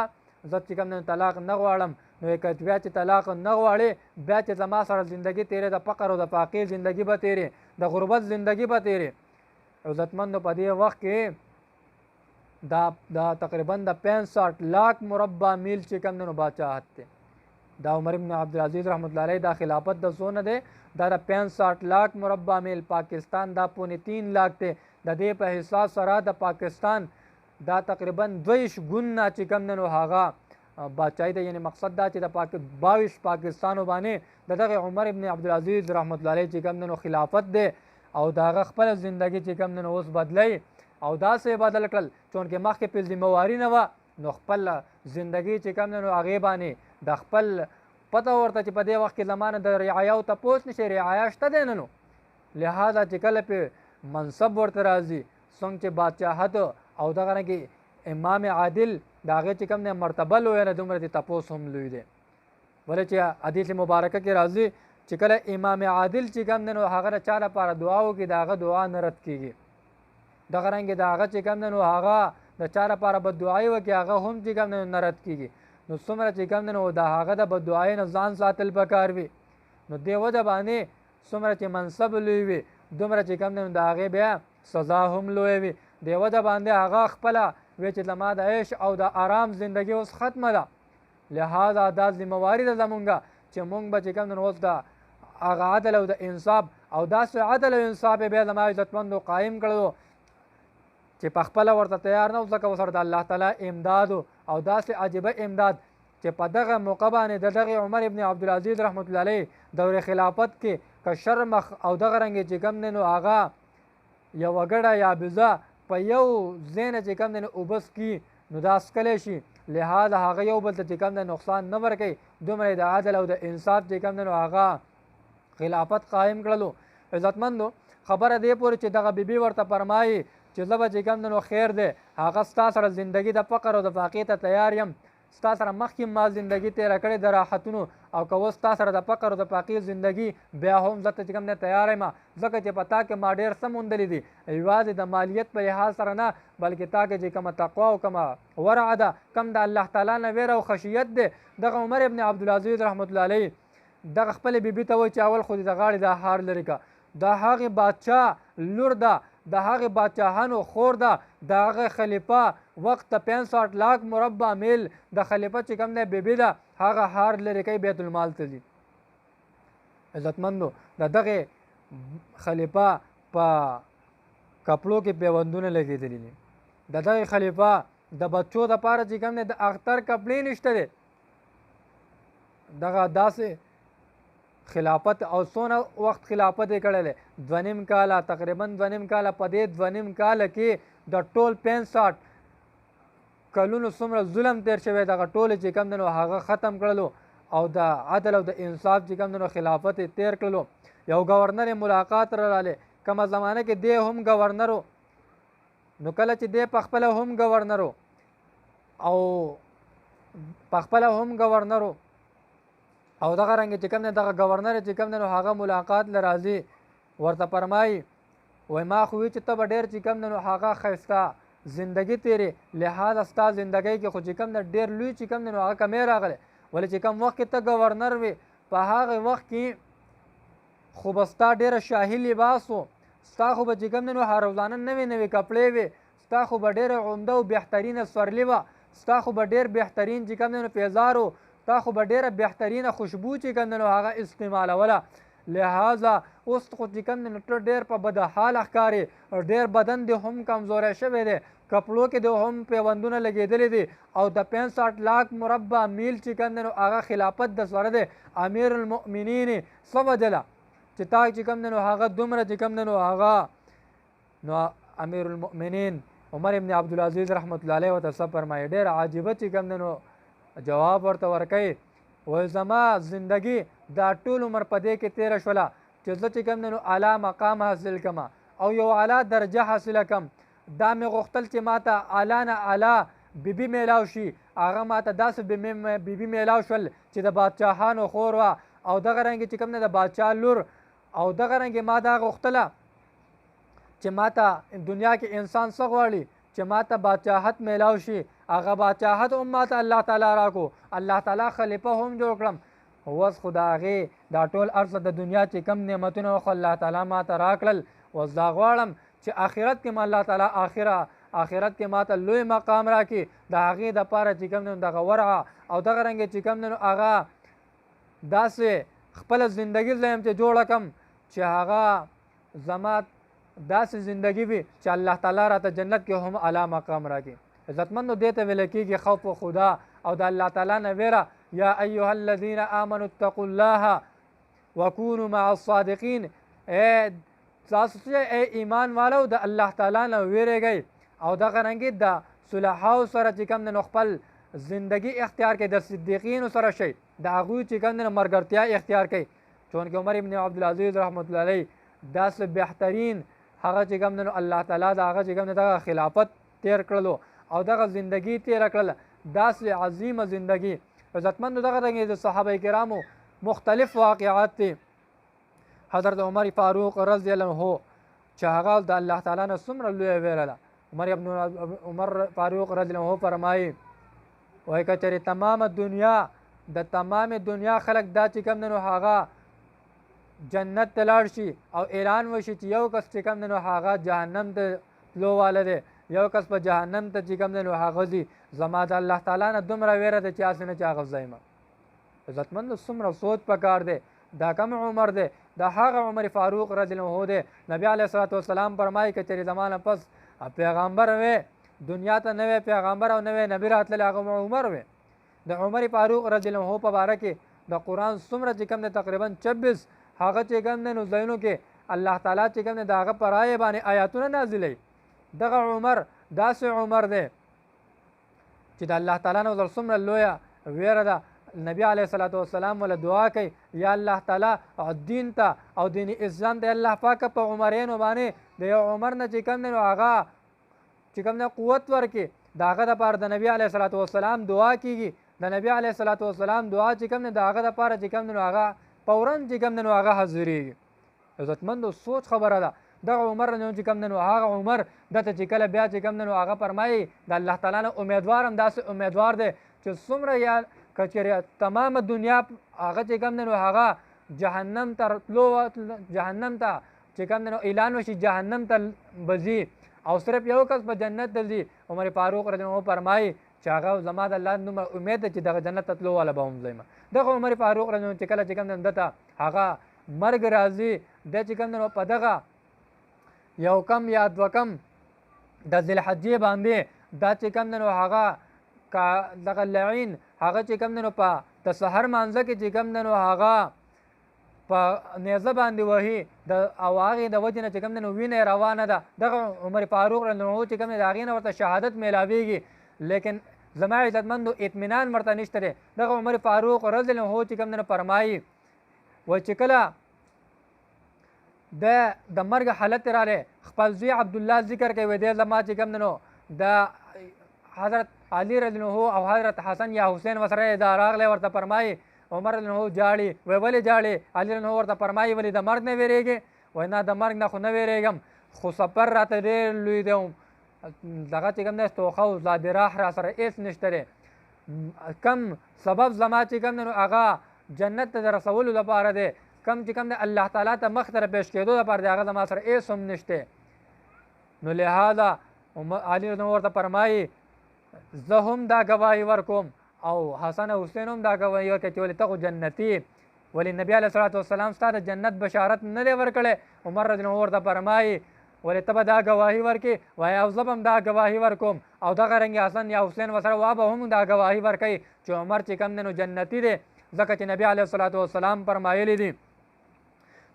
زه چې کوم دی طلاق نه غواړم. نو که بیا چې طلاق نه غواړې بیا چې زما سره زندګي تېرې د فقر او د فاقې زندګي به تېرې، د غربت زندګي به تېرې. عزتمندو په دې وخت کې دا تقریبا د 65 لاک مربع میل چې کوم دی نو بادشاهت دی. دا عمر ابن عبدالعزیز رحمت الله علیه دا خلافت د څونه دی دا د 65 لاک مربع میل، پاکستان دا 3.5 لاک دی. د دې په حساب سره د پاکستان دا تقریبا 22 ګونه چې کوم دی نو هغه بادشاهي ده، یعنی مقصد دا چې د 22 پاکستانو باندې د دغه عمر ابن عبدالعزیز رحمت الله علیه چې کوم دی نو خلافت دی او د هغه خپله زندګي چې کوم دی نو اوس بدلی او داسې بدل کړل چونکې مخکې پې ذمهواري نه وه، نو خپل زندګي چې کوم دی نو هغې باندې د خپل پته ورته چې په دې وخت کې زمانه د رعایاو تپوس نشي، رعایا شته دی نه نو، لهذا چې کله پې منصب ورته راځي څنګه چې بادشاهت او دغه رنګې امام عادل د هغې چې کوم دی مرتبه لویه نه دومره د تپوس هم لوی دی. ولې چې حدیث مبارکه کې راځي چې کله امام عادل چې کوم دی نو هغه د چا لپاره دعا وکړي د هغه دعا نه رد کېږي، دغه رنګې د هغه چې کوم دی نو هغه د چا لپاره بددعایي وکړي هغه هم چې کوم دی نو نه رد کېږي. نو څومره چې کوم دی نو د هغه د بددعایۍ نه ځان ساتل پکار وي. نو دې وجه باندې څومره چې منصب لوی وي دومره چې کوم دی نو د هغې بیا سزا هم لوی وي. دې وجه باندې هغه خپله وی چې زما د عیش او د آرام زندګي اوس ختمه ده، لهذا دا ذمهواري ده زمونږه چې مونږ به چې کوم دی نو اوس د هغه عدل او د انصاف او داسې عدل او انصاف یې بیا زما عزتمندو قایم کړلو چې په خپله ورته تیار نه و، ځکه ورسره د الله تعالی امداد او داسې عجیبه امداد چې په دغه موقع باندې د دغې عمر ابن عبدالعزیز رحمت الله علیه دور خلافت کې که شرمخ او دغه رنګې چې کوم دی نو هغه یوه ګډه یا بزه په یو ځای نه چې کوم دی نو اوبس کي نو دا څکلی شي، لهذا هغه یو بل ته چې کوم دی نقصان نه ورکوي، دومره د عدل او د انصاف چې کوم دی نو هغه خلافت قایم کړلو. عزتمندو خبره دې پورې چې دغه بیبي ورته فرمایي چې زه به چې کوم دی نو خیر دی هغه ستا سره زندګي د فقر او د فاقې ته تیار یم، ستا سره مخکې ما زندګي تېره کړې د راحتونو او که اوس ستا سره د فقر او د فاقې زندګي بیا هم زه ته چې کوم دی تیار یم، ځکه چې په تا کې ما ډېر څه موندلي دي، یوازې د مالیت په لحاظ سره نه بلکې تا کې چې کومه تقوا او کومه ورع ده، کم د الله تعالی نه ویره او خشیت دی. دغه عمر ابن عبدالعزیز رحمت الله علیه دغه خپلې بیبي ته وایي چې اول خو دې د غاړې دا هار لرې کړه، دا هغې بادشاه لور ده، د هغې بادشاهانو خور ده، د هغه خلیفه وخت 65 لاک مربع میل د خلیفه چې کوم دی بیبي ده، هغه هار لرې کوي بیت المال ته ځي. عزتمندو د دغې خلیفه په کپړو کې پیوندونه لګېدلي دي، د دغې خلیفه د بچو دپاره چې کوم دی د اختر کپړې نشته دی. دغه داسې خلافت او څونه وخت خلافت یې کړی دی 2.5 کاله، تقریبا 2.5 کاله. په دې 2.5 کاله کې د ټول 65 کلونو څومره ظلم تیر شوی دغه ټول چې کوم دی نو هغه ختم کړلو او د عدل او د انصاف چې کوم دی نو خلافت یې تیر کړلو. یو گورنر ملاقات راغلی، کومه زمانه کې دی هم گورنر و، نو کله چې دی پخپله هم گورنر و او پخپله هم گورنر و او دغه رنګ چې کوم دی دغه گورنر چې کوم دی نو هغه ملاقات له راځي ورته فرمایي وایي ما خو وی چې ته به ډېر چې کوم دی نو هغه ښایسته زندگی تیرې لحاظ ستا زندګۍ کې خو چې کوم د ډېر لوی چې کوم دی نو هغه کمی راغلی ولې چې کوم وخت کې ته ګورنر وې په هغه وخت کې خو به ستا ډېره شاهي لباس و ستا خو به چې کوم دی نو هر روزانه نوې نوې کپړې وې ستا خو به ډېره عمده او بهترینه سورلي وه ستا خو به ډېر بهترین چې کوم دی نو پیزار و ستا خو به ډېره بهترینه خوشبو چې کوم دی نو هغه استعمالوله لہذا اوس خو چې کوم دی نو ته ډېر په بد حاله ښکارې ډېر بدن دې هم کمزوری شوی دی کپړو کې د هم پیوندونه لګېدلې دي او د 65 لاک مربع میل چې کوم دی نو هغه خلافت د سره دی امیر المؤمنین څه وجله چې تا چې کوم دی نو هغه دومره چې کوم دی نو هغه نو امیر المؤمنین عمر ابن عبدالعزیز رحمت الله علیه ورته څه فرمایي ډېر عجیبه چې کوم دی نو جواب ورته ورکوي وایي زما زندګي دا ټول عمر په دې کې تېره شوله چې زه چې کوم دی نو اعلی مقام حاصل کړم او یو اعلی درجه حاصله کړم دا مې غوښتل چې ماته اعلی نه اعلی بیبي میلاو شي هغه ماته داسې بیبي میلاو شول چې د بادشاهانو خور وه او دغه رنګې چې کوم دی د بادشاه لور او دغه رنګې ما دا غوښتله چې ماته دنیا کې انسان څه غواړي چې ماته بادشاهت میلاو شي هغه بادشاهت هم ماته الله تعالی راکو الله تعالی خلیفه هم جوړ کړم اوس خو د هغې دا ټول هر څه د دنیا چې کم نعمتونه خو الله تعالی ماته راکړل اوس دا غواړم چې آخرت کې ما الله تعالی آخرت کې ماته لوی مقام راکړي د هغې دپاره چې کوم دی دغه ورعه او دغه رنګې چې کوم دی نو هغه داسې خپله زندګي زه یم چې جوړه کړم چې هغه زما داسې زندگی وي چې الله تعالی راته جنت کې هم اعلی مقام راکړي عزتمندو دې ته ویل کېږي خوف خدا او د الله تعالی نه ویره یا ایها الذین آمنوا اتقوا الله وکونوا مع الصادقین تاسو چې ایمان والو د الله تعالی نه ویرېږئ او دغه رنګې د صلحاو سره چې کوم دی نو خپل زندگی اختیار کړئ د صدیقینو سره شئ د هغوی چې کوم دی نو ملګرتیا اختیار کړئ چونکې عمر ابن عبدالعزیز رحمت الله علیه داسې بهترین هغه چې کوم دی نو الله تعالی د هغه چې کوم دی دغه خلافت تیر کړلو او دغه زندگی تیره کړله داسې عظیمه زندگی عزتمندو دغه رنګې د صحابه کرامو مختلف واقعات دي حضرت عمر فاروق رضی الله عنه چې هغه د الله تعالی نه څومره لویه ویره ده عمر فاروق رضی الله عنه فرمایي وایي که چېرې تمامه دنیا د تمام دنیا خلک دا چې کوم دی نو هغه جنت ته لاړ شي او اعلان وشي چې یو کس چې کوم دی نو هغه جهنم ته تلو واله دی یو کس په جهنم ته چې کوم دی نو هغه ځي زما د الله تعالی نه دومره ویره ده چې هسې نه چې هغه ځایم عزتمندو څومره سوچ پکار دی دا کم عمر دی دا هغه عمر فاروق رضی الله عنه دی نبی علیه الصلاة والسلام فرمایي که چېرې زما نه پس پیغمبر وی دنیا ته نوی پیغمبر او نوی نبی راتللی هغه عمر وی د عمر فاروق رضی الله عنه په باره کې د قرآن څومره چې کوم دی تقریبا 26 هغه چې کوم دی نو ځایونو کې الله تعالی چې کوم دی د هغه په رایې باندې آیاتونه نازلوي دغه عمر داسې عمر دی چې د الله تعالی نه ورته څومره لویه ویره ده نبی علیه الصلاة والسلام ولا دعا کوي یا الله تعالی دین ته او دین اسلام ته الله پاکه په عمرینو باندې د یو عمر نه چې کوم دی نو هغه چې کوم دی قوت ورکړي د هغه دپاره د نبی علیه الصلاة والسلام دعا کیږي د نبی علیه الصلاة والسلام دعا چې کوم دی د هغه دپاره چې کوم دی نو هغه فوراً چې کوم دی نو هغه حاضرېږي عزتمندو سوچ خبره ده دغه عمر نه چې کوم دی نو هغه عمر دته چې کله بیا چې کوم دی نو هغه فرمایي د الله تعالی نه امیدوار هم داسې امیدوار دی چې څومره یا که چېرې تمامه دنیا هغه چې کوم دی نو هغه جهنم ته تلو جهنم ته چې کوم دی نو اعلان وشي جهنم ته به ځي او صرف یو کس په جنت ته ځي عمر فاروق رضی الله عنه فرمایي چې هغه زما د الله دومره امید ده چې دغه جنت ته تلو والا به هم ځیم دغه عمر فاروق رضی الله عنه چې کله چې کوم دی دته هغه مرګ راځي د چې کوم دی نو په دغه یو کم یا دوه کم د ذوالحجې باندې دا چې کوم دی نو هغه دغه لعین هغه چې کوم دی نو په د سحر مانځه کې چې کوم دی نو هغه په نیزه باندې وهي او هغې د وجې نه چې کوم دی نو وینه روانه ده دغه عمر فاروق رضی الله عنه چې کوم دی د هغې نه ورته شهادت میلاویږي لیکن زما عزتمندو اطمینان ورته نشته دی دغه عمر فاروق رضی الله عنه چې کوم دی نو فرمایي وایي چې کله د مرګ حالت راغی خپل زوی عبدالله ذکر کوي دی زما چې کوم دی نو د حضرت علی رضی الله عنه او حضرت حسن یا حسین وسره دا راغلی ورته فرمایي عمر رضی الله عنه جاړي وایي ولې جاړي علي رضی الله عنه ورته فرمایي ولې د مرګ نه ویرېږې وایي نه د مرګ نه خو نه ویرېږم خو سفر راته ډېر لوی دی دغه چې کوم دی توخه او زادراح را سره هېڅ نشته دی. کم سبب زما چې کوم دی نو هغه جنت ته د رسولو لپاره دی، کم چې کوم دی الله تعالی ته مخ ته پیش کېدو لپاره دی، هغه زما سره هېڅ هم نشته. نو لہذا علي رضی الله ورته فرمایي زه هم دا ګواهي ورکوم او حسن او حسین هم دا ګواهي ورکوي چې ولې ته خو جنتي، ولې نبي علیه الصلاة والسلام ستا د جنت بشارت نه دی ورکړی. عمر رضی الله ورته فرمایي ولې ته به دا ګواهي ورکړې، وایي او زه به هم دا ګواهي ورکوم او دغه رنګې حسن یا حسین ورسره وا به هم دا ګواهي ورکوي چې عمر چې کوم دی نو جنتي دی، ځکه چې نبي علیه الصلاة والسلام فرمایلی دي.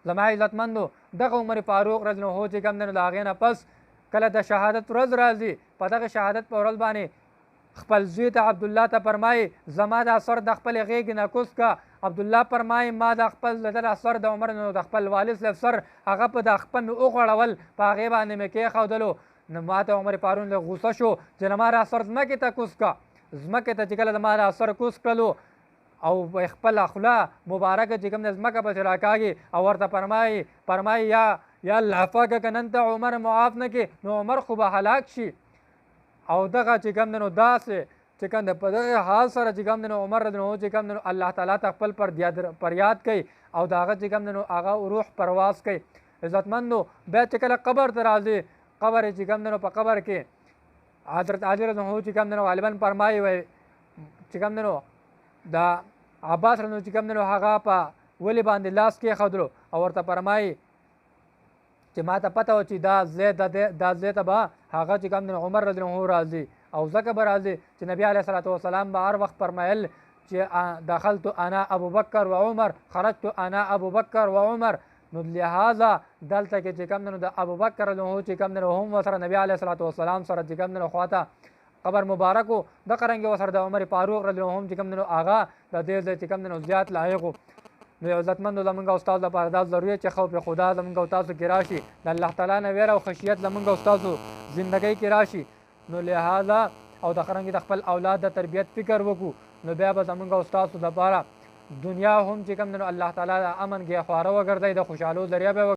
زما عزتمندو دغه عمر فاروق رضی الله چې کوم دی نو د هغې نه پس کله د شهادت ورځ راځي، په دغه شهادت په ورځ باندې خپل زوی ته عبدالله ته فرمایي زما دا سر د خپلې غېږې نه کوز کا. عبدالله فرمایي ما د خپل د سر د عمر نو د خپل والد صاحب سر هغه په د خپل مې وغوړول، په هغې باندې مې کېښودلو. نو ما ته عمر فاروق لږ غوسه شو چې زما دا سر ځمکې ته کوز کا. ځمکې ته چې کله زما دا سر کوز کړلو او خپله خوله مبارکه چې کوم د ځمکه پسې راکاږي او ورته فرمایي یا الله پاکه که نن ته عمر معاف نه کړي نو عمر خو به هلاک شي. او دغه چې کوم دی نو داسې چې کوم دی په دغه حال سره چې کوم دی نو عمر رضی الله چې کوم دی نو الله تعالی ته خپل فریاد کوي او د هغه چې کوم دی نو هغه روح پرواز کوي. عزتمندو بیا چې کله قبر ته راځي، قبر چې کوم دی نو په قبر کې حضرت علي رضی الله چې کوم دی نو غالبا فرمایي وایي چې کوم دی نو د عباس رضی الله چې کوم دی نو هغه په ولې باندې لاس کېښودلو او ورته فرمایي چې ما ته پته وه چې دا ځای ته به هغه چې کوم دی عمر رضی الله راځي او ځکه به راځي چې نبي علیه الصلاة والسلام به هر وخت فرمایل چې دخلت انا ابو بکر و عمر خرجت انا ابو بکر و عمر. نو لہذا دلته کې چې کوم دی نو د ابو بکر رضی الله چې کوم دی هم ورسره نبي علیه الصلاة والسلام سره چې کوم دی خواته قبر مبارک و، دغه رنګې ورسره د عمر فاروق رضی الله هم چې کوم دی هغه د دې ځای چې کوم دی زیات لایق و. نو عزتمندو زمونږ او ستاسو لپاره دا ضروري چې خوف خدا زمونږ او تاسو کې راشي، د الله تعالی نه ویره او خشیت زمونږ او ستاسو زندګۍ کې راشي. نو لہذا او د څرنګه د خپل اولاد د تربیت فکر وکړو، نو بیا به زمونږ او ستاسو لپاره دنیا هم چې کوم دی الله تعالی د امن ګهواره وګرځوي، د خوشحالو ذریعه به